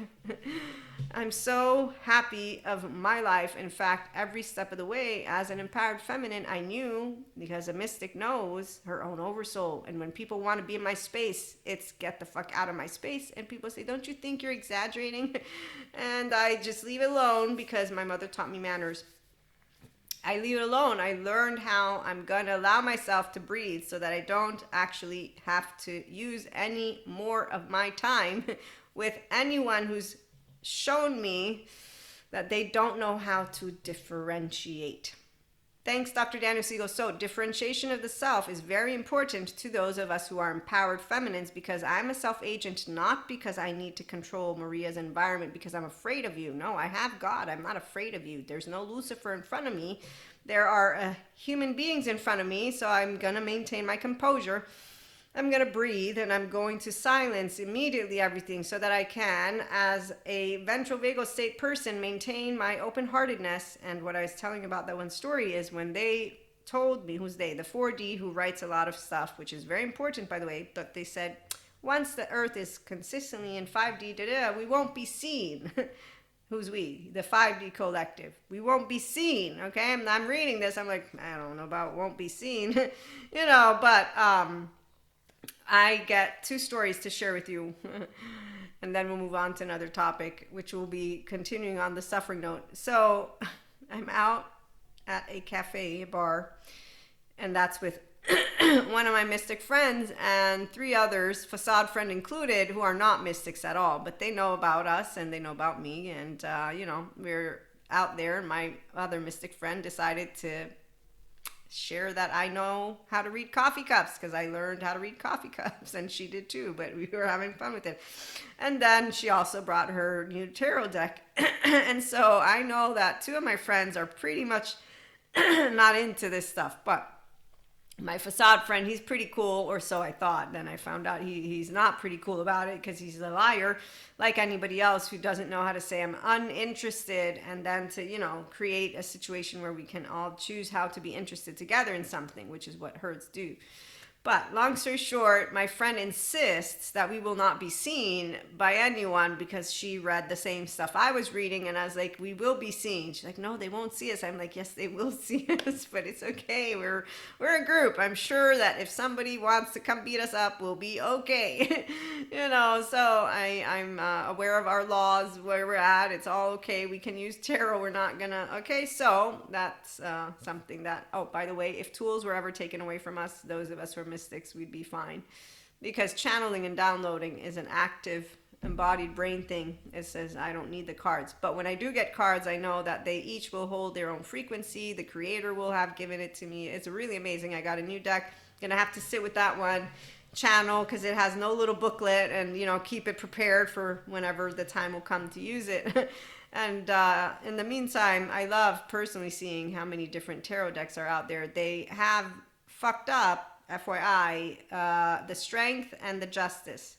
I'm so happy of my life. In fact, every step of the way, as an empowered feminine, I knew, because a mystic knows her own oversoul. And when people want to be in my space, it's get the fuck out of my space. And people say, don't you think you're exaggerating? And I just leave it alone because my mother taught me manners. I leave it alone. I learned how I'm going to allow myself to breathe so that I don't actually have to use any more of my time with anyone who's shown me that they don't know how to differentiate. Thanks, Dr. Daniel Siegel. So differentiation of the self is very important to those of us who are empowered feminines, because I'm a self-agent, not because I need to control Maria's environment because I'm afraid of you. No, I have God. I'm not afraid of you. There's no Lucifer in front of me. There are human beings in front of me, so I'm going to maintain my composure. I'm going to breathe, and I'm going to silence immediately everything so that I can, as a ventral vagal state person, maintain my open-heartedness. And what I was telling about that one story is when they told me, who's they? The 4D, who writes a lot of stuff, which is very important, by the way, but they said, once the earth is consistently in 5D, we won't be seen. Who's we? The 5D collective. We won't be seen, okay? I'm reading this, I'm like, I don't know about won't be seen, but I get two stories to share with you, and then we'll move on to another topic, which will be continuing on the suffering note. So I'm out at a cafe, a bar, and that's with one of my mystic friends and three others, facade friend included, who are not mystics at all, but they know about us and they know about me. And, we're out there, and my other mystic friend decided to share that I know how to read coffee cups, because I learned how to read coffee cups, and she did too, but we were having fun with it. And then she also brought her new tarot deck. And so I know that two of my friends are pretty much not into this stuff, but my facade friend, he's pretty cool, or so I thought. Then I found out he's not pretty cool about it, because he's a liar, like anybody else who doesn't know how to say I'm uninterested, and then to, create a situation where we can all choose how to be interested together in something, which is what herds do. But long story short, my friend insists that we will not be seen by anyone because she read the same stuff I was reading. And I was like, we will be seen. She's like, no, they won't see us. I'm like, yes, they will see us, but it's okay. We're a group. I'm sure that if somebody wants to come beat us up, we'll be okay. So I'm aware of our laws, where we're at. It's all okay. We can use tarot. We're not gonna. Okay, so that's something that, oh, by the way, if tools were ever taken away from us, those of us who are mystics, we'd be fine, because channeling and downloading is an active embodied brain thing. It says I don't need the cards, but when I do get cards, I know that they each will hold their own frequency. The creator will have given it to me. It's really amazing. I got a new deck, gonna have to sit with that one, channel, because it has no little booklet, and keep it prepared for whenever the time will come to use it. And in the meantime, I love personally seeing how many different tarot decks are out there. They have fucked up, FYI, the strength and the justice.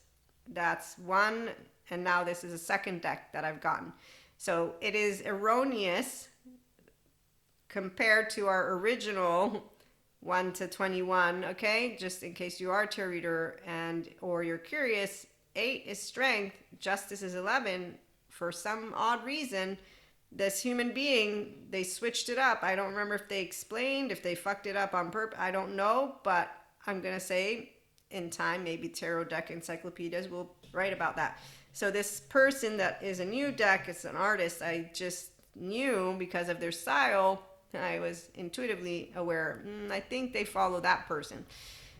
That's one, and now this is a second deck that I've gotten. So it is erroneous compared to our original 1 to 21, okay? Just in case you are a tarot reader or you're curious, 8 is strength, justice is 11. For some odd reason, this human being, they switched it up. I don't remember if they explained, if they fucked it up on purpose. I don't know, but I'm going to say in time, maybe tarot deck encyclopedias will write about that. So this person that is a new deck, it's an artist, I just knew because of their style, I was intuitively aware, I think they follow that person.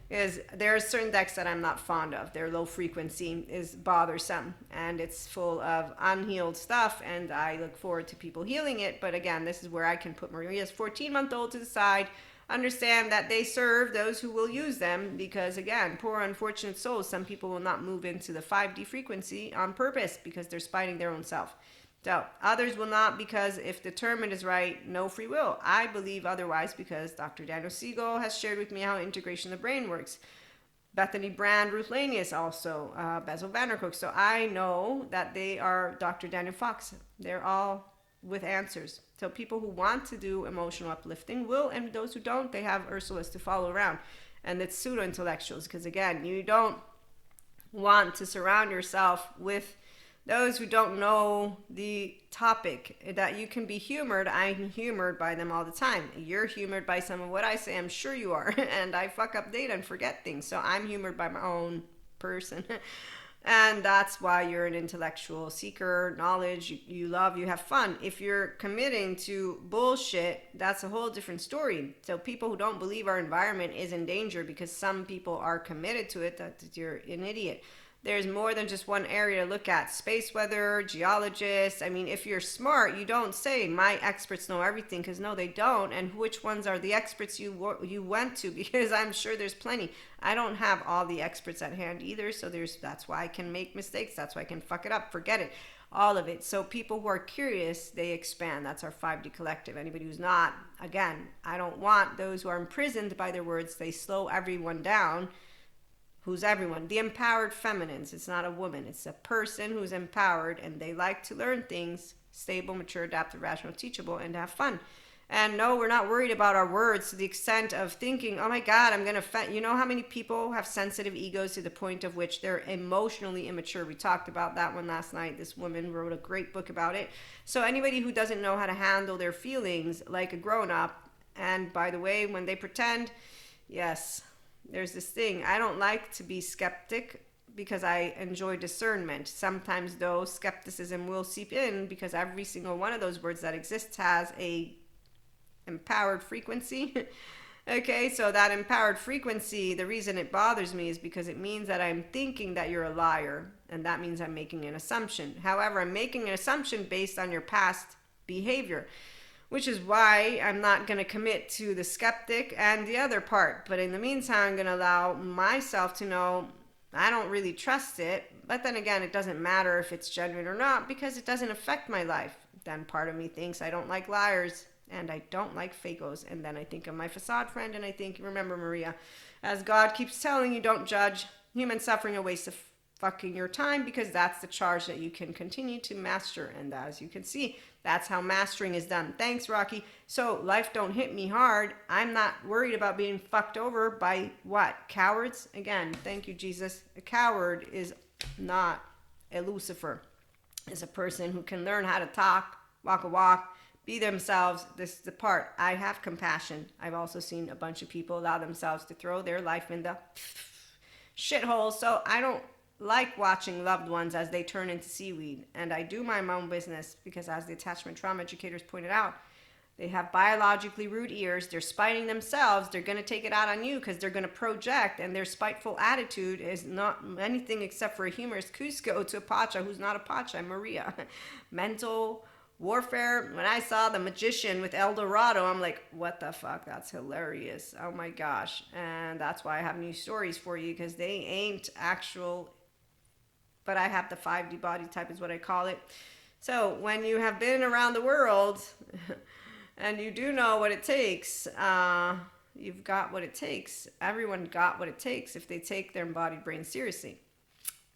Is there are certain decks that I'm not fond of. Their low frequency is bothersome and it's full of unhealed stuff, and I look forward to people healing it. But again, this is where I can put Maria's 14-month-old to the side, understand that they serve those who will use them, because again, poor unfortunate souls, some people will not move into the 5D frequency on purpose because they're spiting their own self. So others will not, because if determined is right, no free will. I believe otherwise because Dr. Daniel Siegel has shared with me how integration of the brain works. Bethany Brand, Ruth Lanius also, Bezel Vandercook. So I know that they are Dr. Daniel Fox. They're all with answers. So people who want to do emotional uplifting will, and those who don't, they have Ursula's to follow around. And it's pseudo-intellectuals, because again, you don't want to surround yourself with those who don't know the topic, that you can be humored. I'm humored by them all the time. You're humored by some of what I say, I'm sure you are. And I fuck up data and forget things. So I'm humored by my own person. And that's why you're an intellectual seeker, knowledge, you love, you have fun. If you're committing to bullshit, that's a whole different story. So people who don't believe our environment is in danger because some people are committed to it, that you're an idiot. There's more than just one area to look at. Space weather, geologists. I mean, if you're smart, you don't say, my experts know everything, because no, they don't. And which ones are the experts you went to? Because I'm sure there's plenty. I don't have all the experts at hand either, so that's why I can make mistakes. That's why I can fuck it up. Forget it. All of it. So people who are curious, they expand. That's our 5D collective. Anybody who's not, again, I don't want those who are imprisoned by their words. They slow everyone down. Who's everyone? The empowered feminines. It's not a woman. It's a person who's empowered, and they like to learn things, stable, mature, adaptive, rational, teachable, and have fun. And no, we're not worried about our words to the extent of thinking, oh my God, I'm going to you know how many people have sensitive egos to the point of which they're emotionally immature? We talked about that one last night. This woman wrote a great book about it. So anybody who doesn't know how to handle their feelings like a grown-up, and by the way, when they pretend, yes, there's this thing. I don't like to be skeptic because I enjoy discernment. Sometimes, though, skepticism will seep in because every single one of those words that exists has a empowered frequency. Okay, so that empowered frequency, the reason it bothers me is because it means that I'm thinking that you're a liar, and that means I'm making an assumption. However, I'm making an assumption based on your past behavior, which is why I'm not going to commit to the skeptic and the other part. But in the meantime, I'm going to allow myself to know I don't really trust it. But then again, it doesn't matter if it's genuine or not because it doesn't affect my life. Then part of me thinks I don't like liars and I don't like fakos. And then I think of my facade friend and I think, remember, Maria, as God keeps telling you, don't judge human suffering, a waste of fucking your time, because that's the charge that you can continue to master. And as you can see, that's how mastering is done. Thanks, Rocky. So life don't hit me hard. I'm not worried about being fucked over by what? Cowards? Again, thank you, Jesus. A coward is not a Lucifer. It's a person who can learn how to talk, walk a walk, be themselves. This is the part. I have compassion. I've also seen a bunch of people allow themselves to throw their life in the shithole. So I don't like watching loved ones as they turn into seaweed. And I do my own business because, as the attachment trauma educators pointed out, they have biologically root ears. They're spiting themselves. They're going to take it out on you because they're going to project, and their spiteful attitude is not anything except for a humorous Cusco to a Pacha who's not a Pacha, Maria. Mental warfare. When I saw the magician with El Dorado, I'm like, what the fuck? That's hilarious. Oh my gosh. And that's why I have new stories for you, because they ain't actual, but I have the 5D body type is what I call it. So when you have been around the world and you do know what it takes, you've got what it takes. Everyone got what it takes if they take their embodied brain seriously.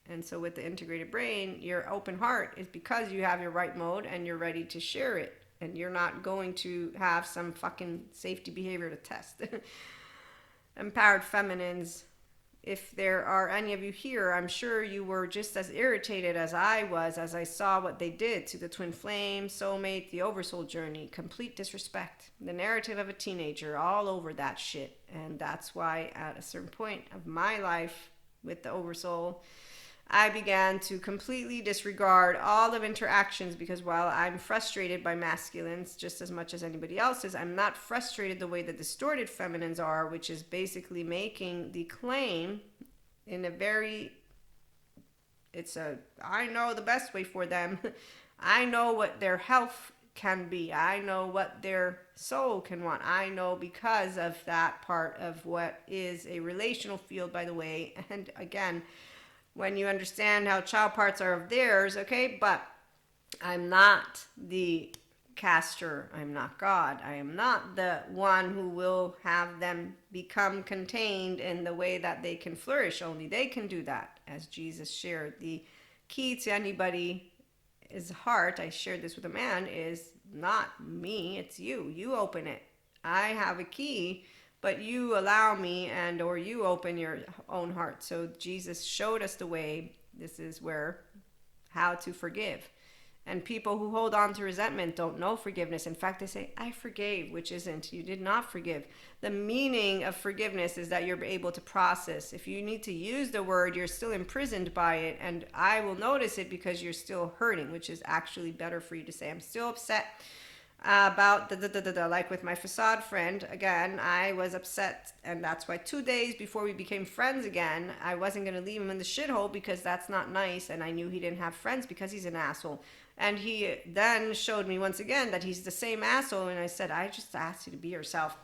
And so with the integrated brain, your open heart is because you have your right mode and you're ready to share it. And you're not going to have some fucking safety behavior to test. Empowered feminines, if there are any of you here, I'm sure you were just as irritated as I was as I saw what they did to the twin flame, soulmate, the oversoul journey. Complete disrespect. The narrative of a teenager, all over that shit. And that's why at a certain point of my life with the oversoul, I began to completely disregard all of interactions, because while I'm frustrated by masculines just as much as anybody else is, I'm not frustrated the way the distorted feminines are, which is basically making the claim in a very, I know the best way for them. I know what their health can be. I know what their soul can want. I know because of that part of what is a relational field, by the way. And again, when you understand how child parts are of theirs, okay, but I'm not the caster. I'm not God. I am not the one who will have them become contained in the way that they can flourish. Only they can do that. As Jesus shared, the key to anybody's heart, I shared this with a man, is not me, it's you. You open it. I have a key, but you allow me, and or you open your own heart. So Jesus showed us the way. This is where how to forgive. And people who hold on to resentment don't know forgiveness. In fact, they say, I forgave, which isn't. You did not forgive. The meaning of forgiveness is that you're able to process. If you need to use the word, you're still imprisoned by it. And I will notice it because you're still hurting, which is actually better for you to say, I'm still upset about like with my facade friend. Again, I was upset, and that's why 2 days before we became friends again, I wasn't going to leave him in the shithole, because that's not nice, and I knew he didn't have friends because he's an asshole. And he then showed me once again that he's the same asshole, and I said, I just asked you to be yourself.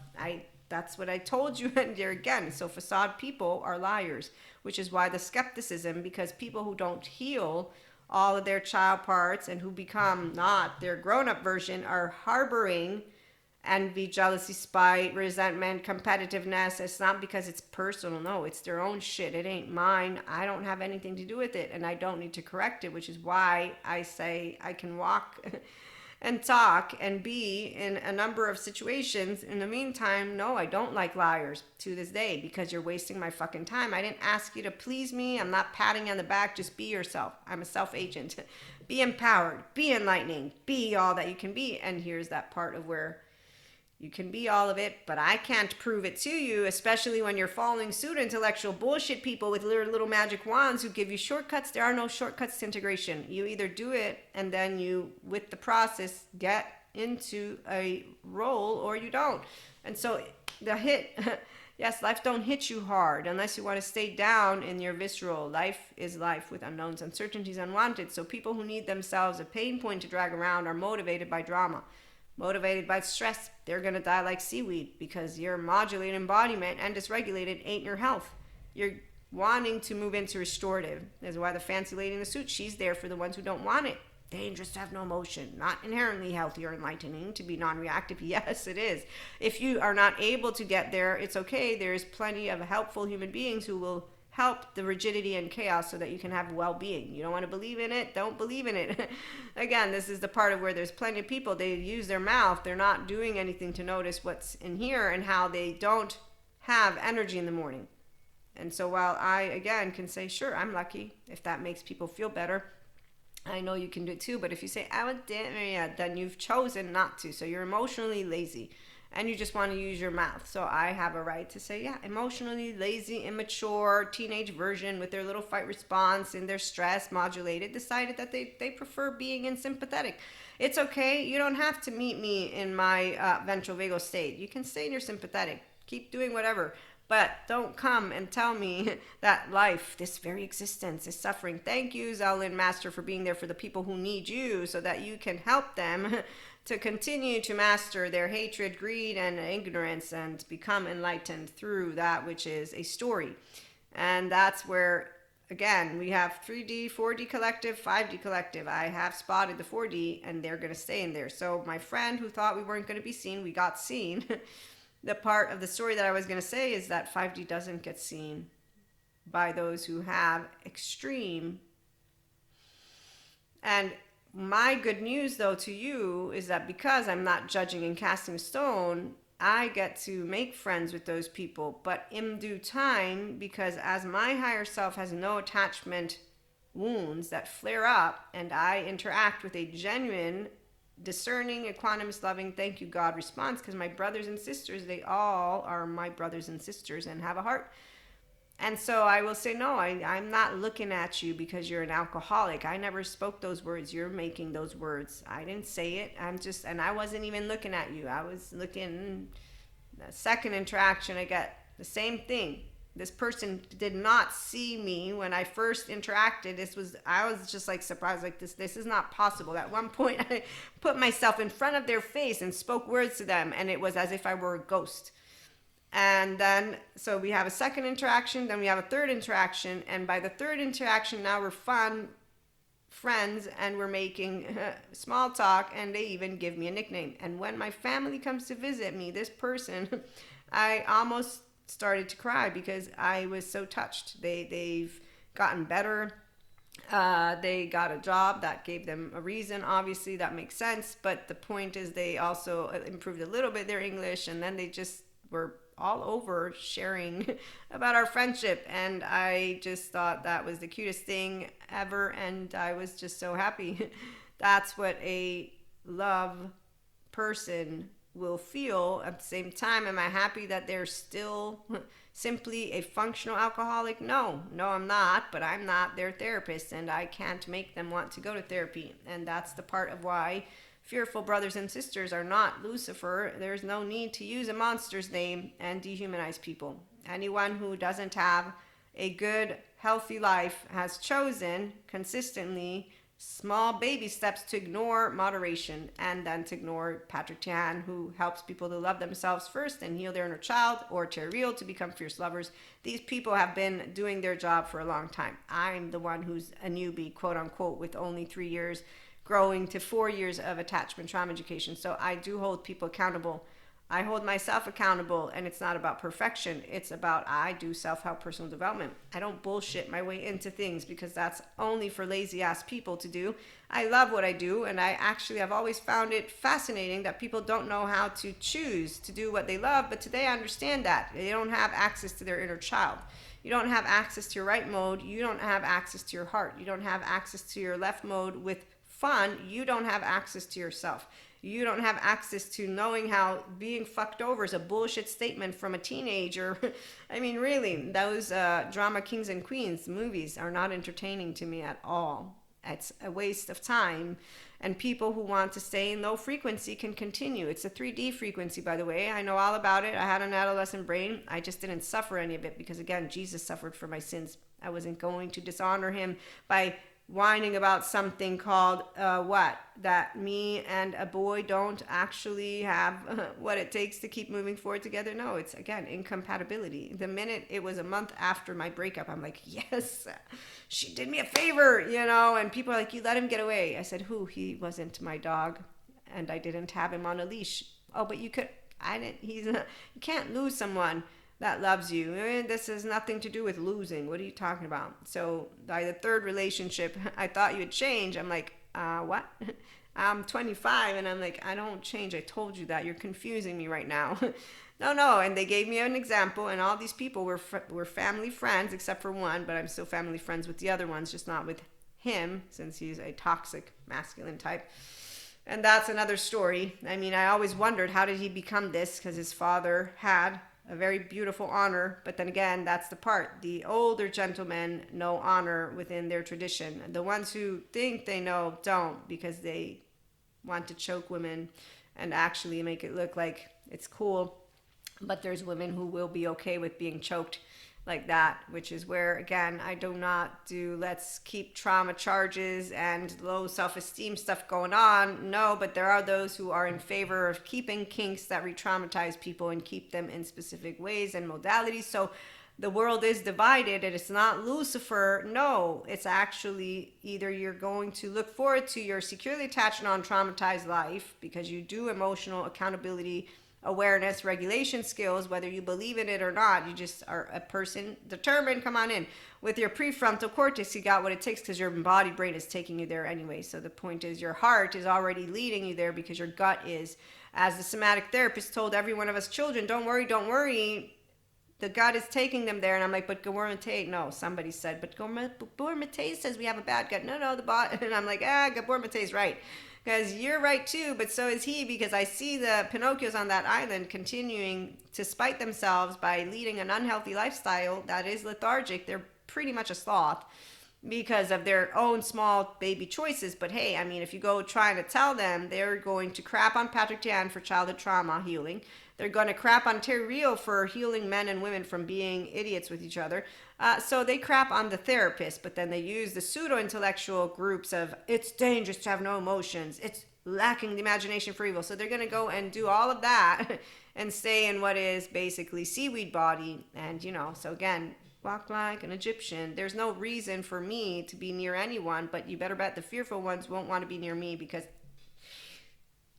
That's what I told you. And there again, so facade people are liars, which is why the skepticism, because people who don't heal all of their child parts and who become not their grown-up version are harboring envy, jealousy, spite, resentment, competitiveness. It's not because it's personal. No, it's their own shit. It ain't mine. I don't have anything to do with it, and I don't need to correct it, which is why I say I can walk and talk and be in a number of situations. In the meantime, no, I don't like liars to this day, because you're wasting my fucking time. I didn't ask you to please me. I'm not patting you on the back. Just be yourself. I'm a self-agent. Be empowered. Be enlightening. Be all that you can be. And here's that part of where you can be all of it, but I can't prove it to you, especially when you're following pseudo-intellectual bullshit people with little magic wands who give you shortcuts. There are no shortcuts to integration. You either do it and then you, with the process, get into a role, or you don't. And so the hit, yes, life don't hit you hard unless you want to stay down in your visceral. Life is life with unknowns, uncertainties, unwanted. So people who need themselves a pain point to drag around are motivated by drama. Motivated by stress, they're going to die like seaweed, because your modulated embodiment and dysregulated ain't your health. You're wanting to move into restorative. That's why the fancy lady in the suit, she's there for the ones who don't want it. Dangerous to have no emotion. Not inherently healthy or enlightening to be non-reactive. Yes, it is. If you are not able to get there, it's okay. There's plenty of helpful human beings who will help the rigidity and chaos so that you can have well-being. You don't want to believe in it? Don't believe in it. Again, this is the part of where there's plenty of people, they use their mouth. They're not doing anything to notice what's in here and how they don't have energy in the morning. And so while I, again, can say, sure, I'm lucky, if that makes people feel better, I know you can do it too. But if you say, I would damn it, then you've chosen not to. So you're emotionally lazy. And you just want to use your mouth. So I have a right to say, yeah, emotionally lazy, immature, teenage version with their little fight response and their stress modulated, decided that they prefer being in sympathetic. It's okay. You don't have to meet me in my ventral vagal state. You can stay in your sympathetic. Keep doing whatever. But don't come and tell me that life, this very existence, is suffering. Thank you, Zelin Master, for being there for the people who need you so that you can help them to continue to master their hatred, greed, and ignorance and become enlightened through that which is a story. And that's where, again, we have 3D, 4D collective, 5D collective. I have spotted the 4D, and they're going to stay in there. So my friend who thought we weren't going to be seen, we got seen. The part of the story that I was going to say is that 5D doesn't get seen by those who have extreme. And my good news, though, to you is that because I'm not judging and casting a stone, I get to make friends with those people, but in due time, because as my higher self has no attachment wounds that flare up, and I interact with a genuine, discerning, equanimous, loving, thank you, God response, because my brothers and sisters, they all are my brothers and sisters and have a heart. And so I will say, no, I'm not looking at you because you're an alcoholic. I never spoke those words. You're making those words. I didn't say it. And I wasn't even looking at you. I was looking, the second interaction, I get the same thing. This person did not see me when I first interacted. I was just like surprised, like this is not possible. At one point, I put myself in front of their face and spoke words to them, and it was as if I were a ghost. And then, so we have a second interaction, then we have a third interaction, and by the third interaction, now we're fun friends and we're making small talk, and they even give me a nickname. And when my family comes to visit me, this person, I almost started to cry because I was so touched. They've gotten better. They got a job that gave them a reason. Obviously, that makes sense. But the point is, they also improved a little bit their English, and then they just were all over sharing about our friendship, and I just thought that was the cutest thing ever, and I was just so happy. That's what a love person will feel. At the same time, am I happy that they're still simply a functional alcoholic? No, I'm not, but I'm not their therapist, and I can't make them want to go to therapy. And that's the part of why fearful brothers and sisters are not Lucifer. There's no need to use a monster's name and dehumanize people. Anyone who doesn't have a good, healthy life has chosen consistently small baby steps to ignore moderation, and then to ignore Patrick Tian, who helps people to love themselves first and heal their inner child, or Terry Real to become fierce lovers. These people have been doing their job for a long time. I'm the one who's a newbie, quote unquote, with only 3 years growing to 4 years of attachment trauma education. So I do hold people accountable. I hold myself accountable, and it's not about perfection. It's about, I do self-help personal development. I don't bullshit my way into things because that's only for lazy ass people to do. I love what I do, and I've always found it fascinating that people don't know how to choose to do what they love, but today I understand that. They don't have access to their inner child. You don't have access to your right mode. You don't have access to your heart. You don't have access to your left mode with fun. You don't have access to yourself. You don't have access to knowing how being fucked over is a bullshit statement from a teenager. I mean, really, those drama kings and queens movies are not entertaining to me at all. It's a waste of time. And people who want to stay in low frequency can continue. It's a 3D frequency, by the way. I know all about it. I had an adolescent brain. I just didn't suffer any of it because, again, Jesus suffered for my sins. I wasn't going to dishonor him by whining about something called that me and a boy don't actually have what it takes to keep moving forward together. No, it's, again, incompatibility. The minute it was a month after my breakup, I'm like, yes, she did me a favor, and people are like, you let him get away. I said, who? He wasn't my dog, and I didn't have him on a leash. Oh, but you could. I didn't. You can't lose someone that loves you. This has nothing to do with losing. What are you talking about? So by the third relationship, I thought you would change. I'm like, what? I'm 25, and I'm like, I don't change. I told you that. You're confusing me right now. No. And they gave me an example, and all these people were family friends, except for one, but I'm still family friends with the other ones, just not with him, since he's a toxic masculine type. And that's another story. I mean, I always wondered, how did he become this? Because his father had a very beautiful honor, but then again, that's the part. The older gentlemen know honor within their tradition. The ones who think they know don't, because they want to choke women and actually make it look like it's cool. But there's women who will be okay with being choked like that, which is where, again, I do not do let's keep trauma charges and low self-esteem stuff going on. No, but there are those who are in favor of keeping kinks that re-traumatize people and keep them in specific ways and modalities. So the world is divided, and it's not Lucifer. No, it's actually either you're going to look forward to your securely attached, non-traumatized life because you do emotional accountability, awareness, regulation skills, whether you believe in it or not. You just are a person determined. Come on in. With your prefrontal cortex, you got what it takes because your embodied brain is taking you there anyway. So the point is, your heart is already leading you there because your gut is. As the somatic therapist told every one of us children, don't worry, don't worry. The gut is taking them there. And I'm like, but Gabor Mate, no, somebody said, but Gabor Mate says we have a bad gut. No, the bot. And I'm like, Gabor Mate's right. Because you're right too, but so is he, because I see the Pinocchios on that island continuing to spite themselves by leading an unhealthy lifestyle that is lethargic. They're pretty much a sloth because of their own small baby choices. But hey, I mean, if you go trying to tell them, they're going to crap on Patrick Dan for childhood trauma healing. They're going to crap on Terry Rio for healing men and women from being idiots with each other. So they crap on the therapist, but then they use the pseudo-intellectual groups of, it's dangerous to have no emotions, it's lacking the imagination for evil. So they're going to go and do all of that and stay in what is basically seaweed body. And, so again, walk like an Egyptian. There's no reason for me to be near anyone, but you better bet the fearful ones won't want to be near me, because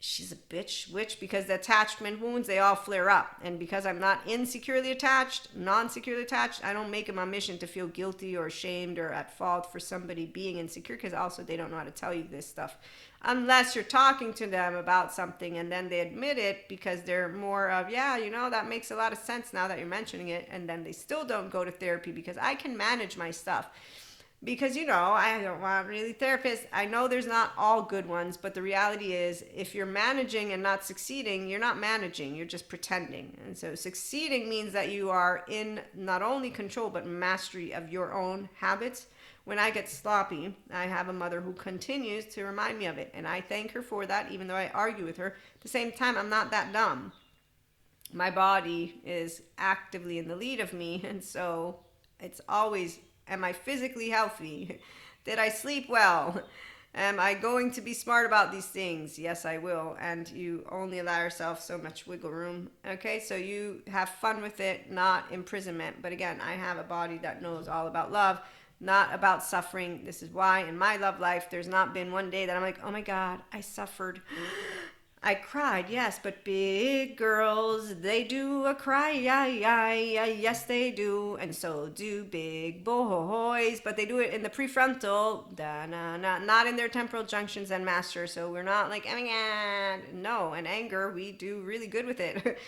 she's a bitch witch, because the attachment wounds, they all flare up. And because I'm not insecurely attached, non-securely attached, I don't make it my mission to feel guilty or ashamed or at fault for somebody being insecure, because also they don't know how to tell you this stuff unless you're talking to them about something and then they admit it, because they're more of, that makes a lot of sense now that you're mentioning it. And then they still don't go to therapy, because I can manage my stuff. Because, I don't want really therapists. I know there's not all good ones, but the reality is, if you're managing and not succeeding, you're not managing, you're just pretending. And so succeeding means that you are in not only control, but mastery of your own habits. When I get sloppy, I have a mother who continues to remind me of it. And I thank her for that, even though I argue with her. At the same time, I'm not that dumb. My body is actively in the lead of me. And so it's always, am I physically healthy? Did I sleep well? Am I going to be smart about these things? Yes, I will. And you only allow yourself so much wiggle room. Okay, so you have fun with it, not imprisonment. But again, I have a body that knows all about love, not about suffering. This is why in my love life, there's not been one day that I'm like, oh my God, I suffered. I cried, yes, but big girls, they do a cry, yes they do, and so do big boys, but they do it in the prefrontal, not in their temporal junctions and master. So we're not like, oh my God, no. And anger, we do really good with it.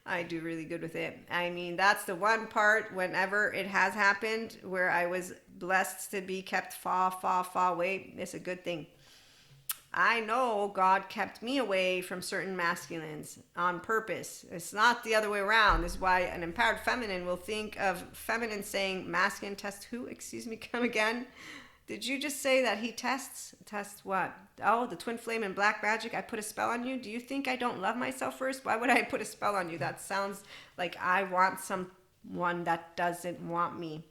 I do really good with it. I mean, that's the one part whenever it has happened where I was blessed to be kept far away. It's a good thing. I know God kept me away from certain masculines on purpose. It's not the other way around. This is why an empowered feminine will think of feminine saying masculine test who? Excuse me, come again? Did you just say that he tests? Tests what? Oh, the twin flame and black magic. I put a spell on you? Do you think I don't love myself first? Why would I put a spell on you? That sounds like I want someone that doesn't want me.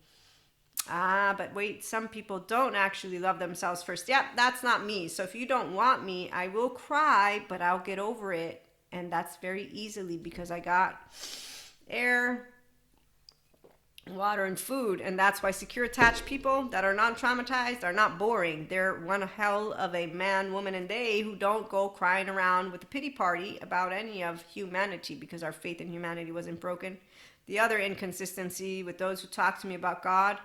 But wait, some people don't actually love themselves first. Yep, that's not me. So if you don't want me, I will cry, but I'll get over it. And that's very easily, because I got air, water, and food. And that's why secure attached people that are non-traumatized are not boring. They're one hell of a man, woman, and they who don't go crying around with a pity party about any of humanity, because our faith in humanity wasn't broken. The other inconsistency with those who talk to me about God,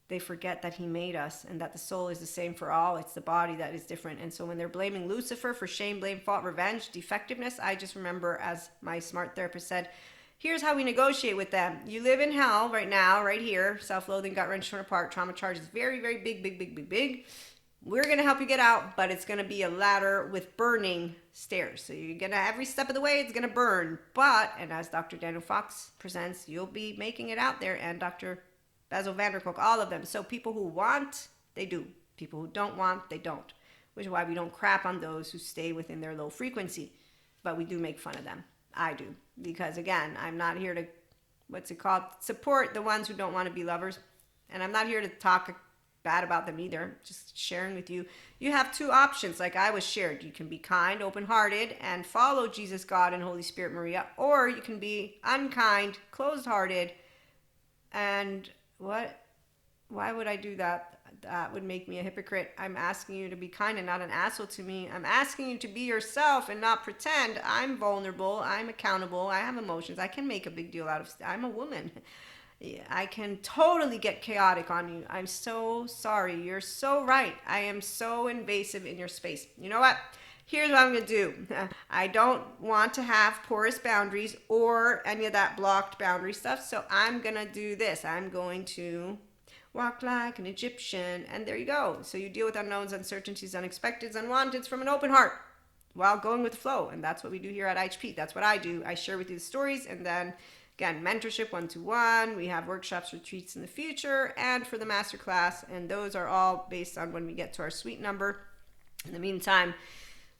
they forget that he made us and that the soul is the same for all. It's the body that is different. And so when they're blaming Lucifer for shame, blame, fault, revenge, defectiveness, I just remember, as my smart therapist said, here's how we negotiate with them. You live in hell right now, right here. Self-loathing, gut-wrench, torn apart, trauma charge is very, very big. We're going to help you get out, but it's going to be a ladder with burning stairs. So you're going to, every step of the way, it's going to burn. But, and as Dr. Daniel Fox presents, you'll be making it out there, and Dr. Basil Vanderkolk, all of them. So people who want, they do. People who don't want, they don't. Which is why we don't crap on those who stay within their low frequency. But we do make fun of them. I do. Because again, I'm not here to, support the ones who don't want to be lovers. And I'm not here to talk bad about them either. Just sharing with you. You have two options, like I was shared. You can be kind, open-hearted, and follow Jesus, God, and Holy Spirit, Maria. Or you can be unkind, closed-hearted, and why would I do that? That would make me a hypocrite. I'm asking you to be kind and not an asshole to me. I'm asking you to be yourself and not pretend. I'm vulnerable. I'm accountable. I have emotions. I can make a big deal out of, I'm a woman. I can totally get chaotic on you. I'm so sorry. You're so right. I am so invasive in your space. You know what? Here's what I'm going to do. I don't want to have porous boundaries or any of that blocked boundary stuff. So I'm going to do this. I'm going to walk like an Egyptian. And there you go. So you deal with unknowns, uncertainties, unexpecteds, unwanteds from an open heart while going with the flow. And that's what we do here at IHP. That's what I do. I share with you the stories, and then again, mentorship 1-to-1. We have workshops, retreats in the future, and for the masterclass. And those are all based on when we get to our suite number. In the meantime,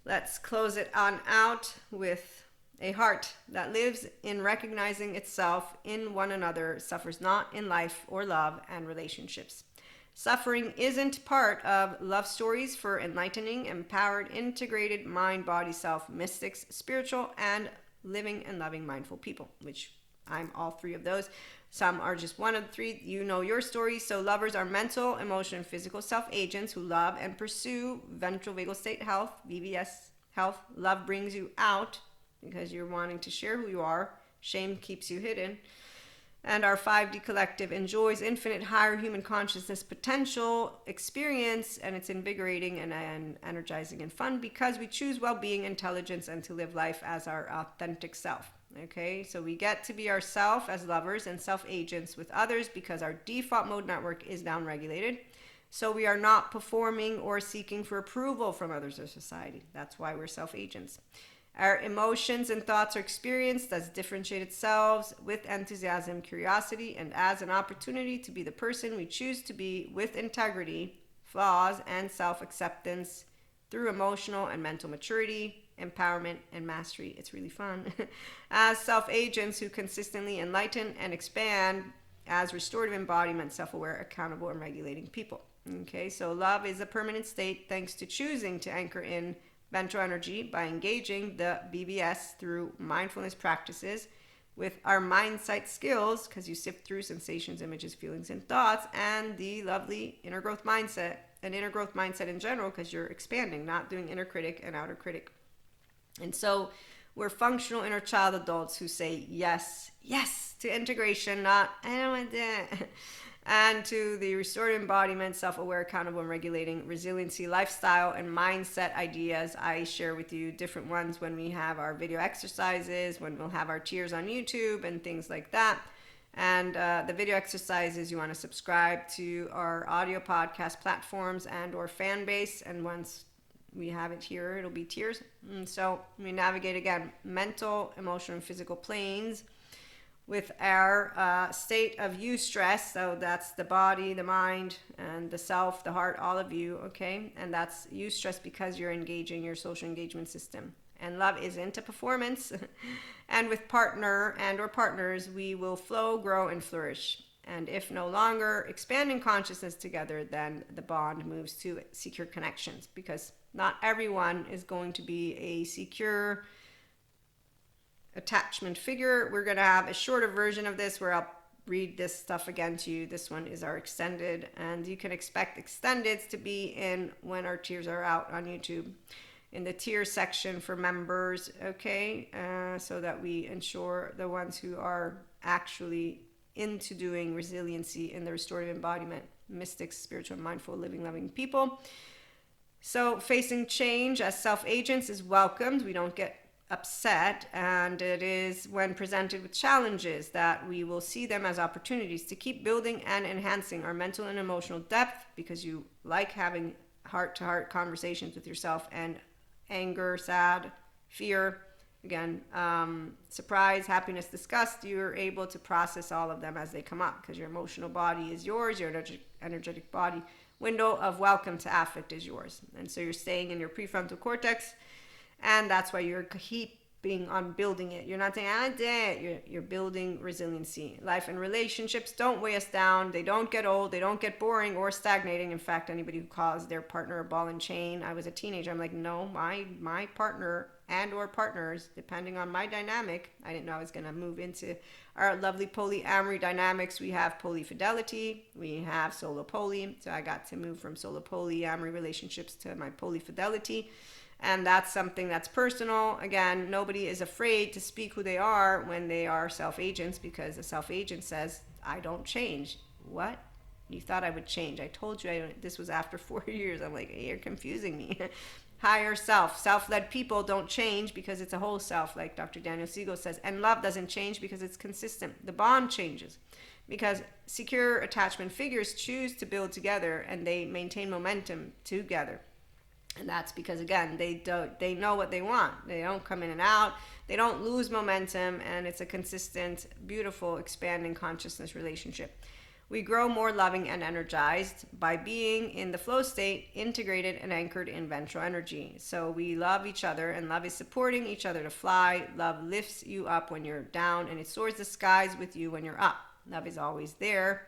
let's close it on out with a heart that lives in recognizing itself in one another, suffers not in life or love and relationships. Suffering isn't part of love stories for enlightening, empowered, integrated mind, body, self, mystics, spiritual, and living and loving mindful people, which I'm all three of those. Some are just one of the three. You know your story. So lovers are mental, emotional, and physical self-agents who love and pursue ventral vagal state health, VVS health. Love brings you out because you're wanting to share who you are. Shame keeps you hidden. And our 5D collective enjoys infinite higher human consciousness potential experience, and it's invigorating and energizing and fun because we choose well-being, intelligence, and to live life as our authentic self. Okay, so we get to be ourselves as lovers and self-agents with others because our default mode network is down-regulated. So we are not performing or seeking for approval from others or society. That's why we're self-agents. Our emotions and thoughts are experienced as differentiated selves with enthusiasm, curiosity, and as an opportunity to be the person we choose to be with integrity, flaws, and self-acceptance through emotional and mental maturity, empowerment, and mastery. It's really fun. As self-agents who consistently enlighten and expand as restorative embodiment, self-aware, accountable, and regulating people. Okay, so love is a permanent state thanks to choosing to anchor in ventral energy by engaging the BBS through mindfulness practices with our mindset skills, because you sift through sensations, images, feelings, and thoughts, and the lovely inner growth mindset, and inner growth mindset in general, because you're expanding, not doing inner critic and outer critic. And so we're functional inner child adults who say yes, yes to integration, not I don't want that. And to the restorative embodiment, self-aware, accountable, and regulating resiliency, lifestyle, and mindset ideas. I share with you different ones when we have our video exercises, when we'll have our tiers on YouTube and things like that. And the video exercises, you want to subscribe to our audio podcast platforms and or fan base. And once we have it here, it'll be tiers. And so we navigate, again, mental, emotional, and physical planes with our state of eustress. So that's the body, the mind, and the self, the heart, all of you, okay? And that's eustress because you're engaging your social engagement system. And love isn't a performance. And with partner and or partners, we will flow, grow, and flourish. And if no longer expanding consciousness together, then the bond moves to secure connections, because not everyone is going to be a secure attachment figure. We're going to have a shorter version of this where I'll read this stuff again to you. This one is our extended, and you can expect extendeds to be in when our tiers are out on YouTube in the tier section for members, okay? So that we ensure the ones who are actually into doing resiliency in the restorative embodiment, mystics, spiritual, mindful, living, loving people. So facing change as self-agents is welcomed. We don't get upset, and it is when presented with challenges that we will see them as opportunities to keep building and enhancing our mental and emotional depth, because you like having heart-to-heart conversations with yourself, and anger, sad, fear, again, surprise, happiness, disgust, you're able to process all of them as they come up, because your emotional body is yours, your energetic body window of welcome to affect is yours. And so you're staying in your prefrontal cortex, and that's why you're keeping on building it. You're not saying, I did it. You're building resiliency. Life and relationships don't weigh us down. They don't get old. They don't get boring or stagnating. In fact, anybody who calls their partner a ball and chain, I was a teenager. I'm like, no, my partner and or partners, depending on my dynamic, I didn't know I was going to move into our lovely polyamory dynamics. We have polyfidelity. We have solo poly. So I got to move from solo polyamory relationships to my polyfidelity. And that's something that's personal. Again, nobody is afraid to speak who they are when they are self-agents, because a self-agent says, I don't change. What? You thought I would change. I told you this was after 4 years. I'm like, hey, you're confusing me. Higher self. Self-led people don't change because it's a whole self, like Dr. Daniel Siegel says. And love doesn't change because it's consistent. The bond changes because secure attachment figures choose to build together and they maintain momentum together. And that's because, again, they know what they want. They don't come in and out. They don't lose momentum, and it's a consistent, beautiful, expanding consciousness relationship. We grow more loving and energized by being in the flow state, integrated and anchored in ventral energy. So we love each other, and love is supporting each other to fly. Love lifts you up when you're down, and it soars the skies with you when you're up. Love is always there.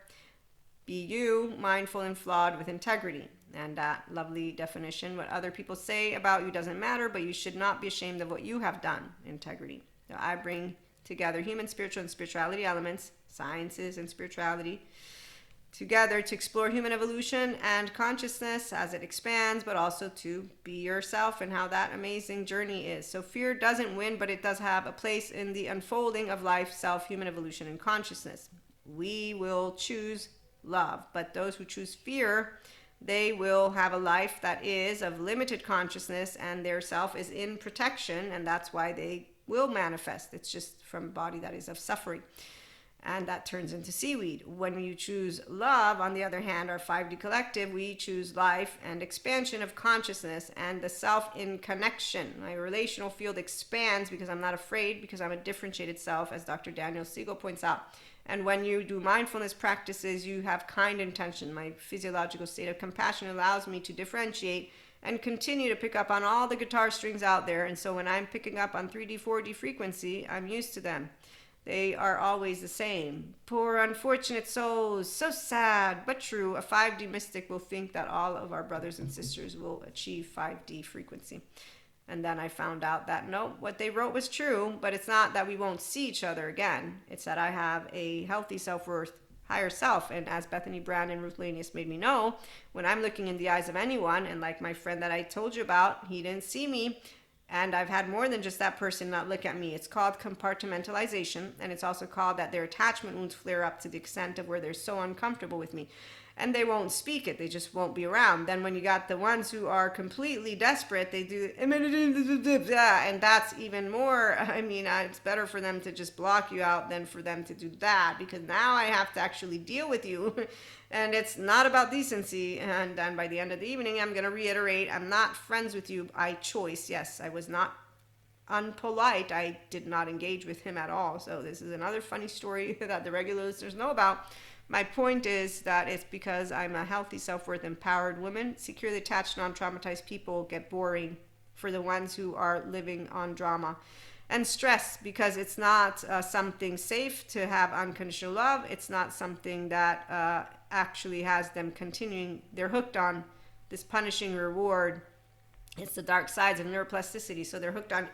Be you, mindful and flawed with integrity. And that lovely definition, what other people say about you doesn't matter, but you should not be ashamed of what you have done. Integrity. So I bring together human, spiritual, and spirituality elements, sciences and spirituality, together to explore human evolution and consciousness as it expands, but also to be yourself and how that amazing journey is. So fear doesn't win, but it does have a place in the unfolding of life, self, human evolution, and consciousness. We will choose love, but those who choose fear, they will have a life that is of limited consciousness, and their self is in protection, and that's why they will manifest. It's just from a body that is of suffering, and that turns into seaweed. When you choose love, on the other hand, our 5D collective, we choose life and expansion of consciousness and the self in connection. My relational field expands because I'm not afraid, because I'm a differentiated self, as Dr. Daniel Siegel points out. And when you do mindfulness practices, you have kind intention. My physiological state of compassion allows me to differentiate and continue to pick up on all the guitar strings out there. And so when I'm picking up on 3D, 4D frequency, I'm used to them. They are always the same. Poor unfortunate souls, so sad, but true. A 5D mystic will think that all of our brothers and sisters will achieve 5D frequency. And then I found out that no, what they wrote was true, but it's not that we won't see each other again. It's that I have a healthy self-worth, higher self. And as Bethany Brown and Ruth Lanius made me know, when I'm looking in the eyes of anyone, and like my friend that I told you about, he didn't see me. And I've had more than just that person not look at me. It's called compartmentalization, and it's also called that their attachment wounds flare up to the extent of where they're so uncomfortable with me. And they won't speak it. They just won't be around. Then when you got the ones who are completely desperate, they do, and that's even more, it's better for them to just block you out than for them to do that, because now I have to actually deal with you. And it's not about decency. And then by the end of the evening, I'm going to reiterate, I'm not friends with you by choice. Yes, I was not unpolite. I did not engage with him at all. So this is another funny story that the regular listeners know about. My point is that it's because I'm a healthy, self-worth, empowered woman. Securely attached, non-traumatized people get boring for the ones who are living on drama and stress, because it's not something safe to have unconditional love. It's not something that actually has them continuing. They're hooked on this punishing reward. It's the dark sides of neuroplasticity. So they're hooked on,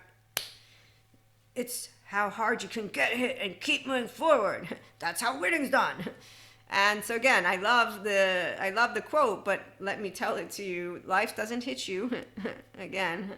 it's how hard you can get hit and keep moving forward. That's how winning's done. And so again, I love the quote, but let me tell it to you. Life doesn't hit you. Again,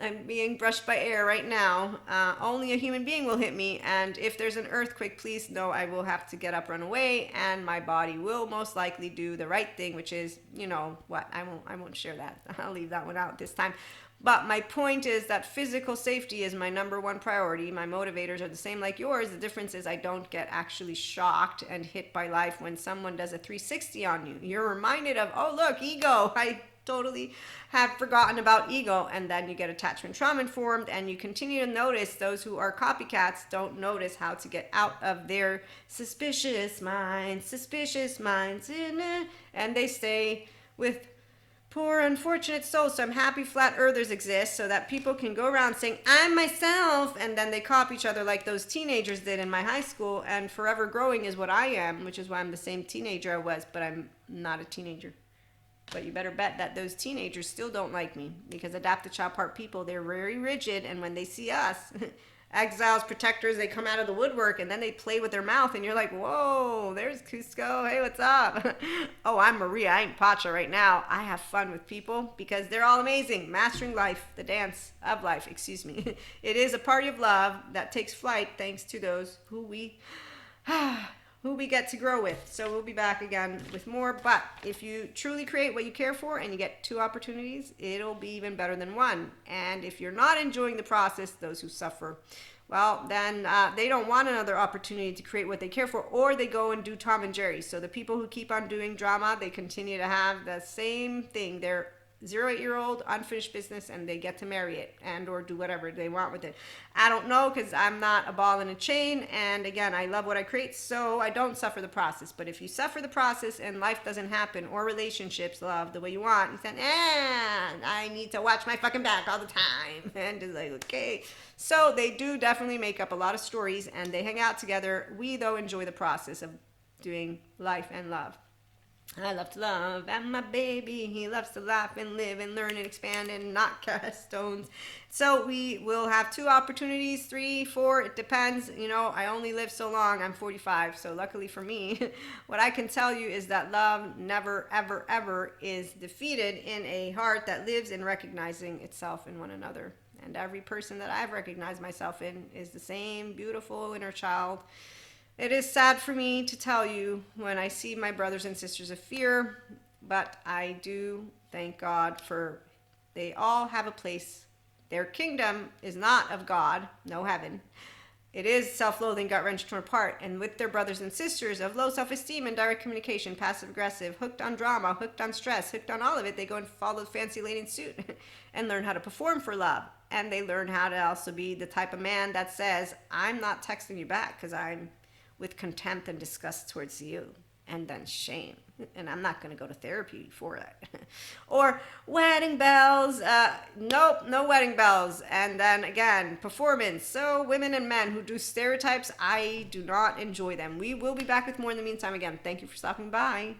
I'm being brushed by air right now. Only a human being will hit me. And if there's an earthquake, please know I will have to get up, run away, and my body will most likely do the right thing, which is, I won't share that. I'll leave that one out this time. But my point is that physical safety is my number one priority. My motivators are the same like yours. The difference is I don't get actually shocked and hit by life when someone does a 360 on you. You're reminded of, oh, look, ego. I totally have forgotten about ego. And then you get attachment trauma informed, and you continue to notice those who are copycats don't notice how to get out of their suspicious minds, and they stay with poor unfortunate souls. So I'm happy flat earthers exist so that people can go around saying, I'm myself, and then they copy each other like those teenagers did in my high school. And forever growing is what I am, which is why I'm the same teenager I was, but I'm not a teenager. But you better bet that those teenagers still don't like me, because adaptive child part people, they're very rigid, and when they see us, exiles, protectors, they come out of the woodwork, and then they play with their mouth, and you're like, whoa, there's Cusco, hey, what's up? Oh, I'm Maria, I ain't Pacha right now. I have fun with people because they're all amazing. Mastering life, the dance of life, excuse me. It is a party of love that takes flight thanks to those who we who we get to grow with. So we'll be back again with more. But if you truly create what you care for and you get 2 opportunities, it'll be even better than 1. And if you're not enjoying the process, those who suffer, well, then they don't want another opportunity to create what they care for, or they go and do Tom and Jerry. So the people who keep on doing drama, they continue to have the same thing. They're 0 8-year-old unfinished business, and they get to marry it and or do whatever they want with it. I don't know, because I'm not a ball in a chain, and again, I love what I create, so I don't suffer the process. But if you suffer the process and life doesn't happen, or relationships love the way you want, you say, I need to watch my fucking back all the time, and it's like, okay. So they do definitely make up a lot of stories, and they hang out together. We, though, enjoy the process of doing life and love. I love to love, and my baby, he loves to laugh and live and learn and expand and not cast stones. So we will have 2 opportunities, 3, 4, it depends. You know, I only live so long. I'm 45, so luckily for me, what I can tell you is that love never, ever, ever is defeated in a heart that lives in recognizing itself in one another. And every person that I've recognized myself in is the same beautiful inner child. It is sad for me to tell you when I see my brothers and sisters of fear, but I do thank God for they all have a place. Their kingdom is not of God, no heaven. It is self-loathing, gut-wrenched, torn apart, and with their brothers and sisters of low self-esteem and direct communication, passive-aggressive, hooked on drama, hooked on stress, hooked on all of it, they go and follow the fancy lady in suit and learn how to perform for love. And they learn how to also be the type of man that says, I'm not texting you back because I'm with contempt and disgust towards you, and then shame. And I'm not going to go to therapy for it. Or wedding bells. Nope, no wedding bells. And then again, performance. So women and men who do stereotypes, I do not enjoy them. We will be back with more in the meantime. Again, thank you for stopping by.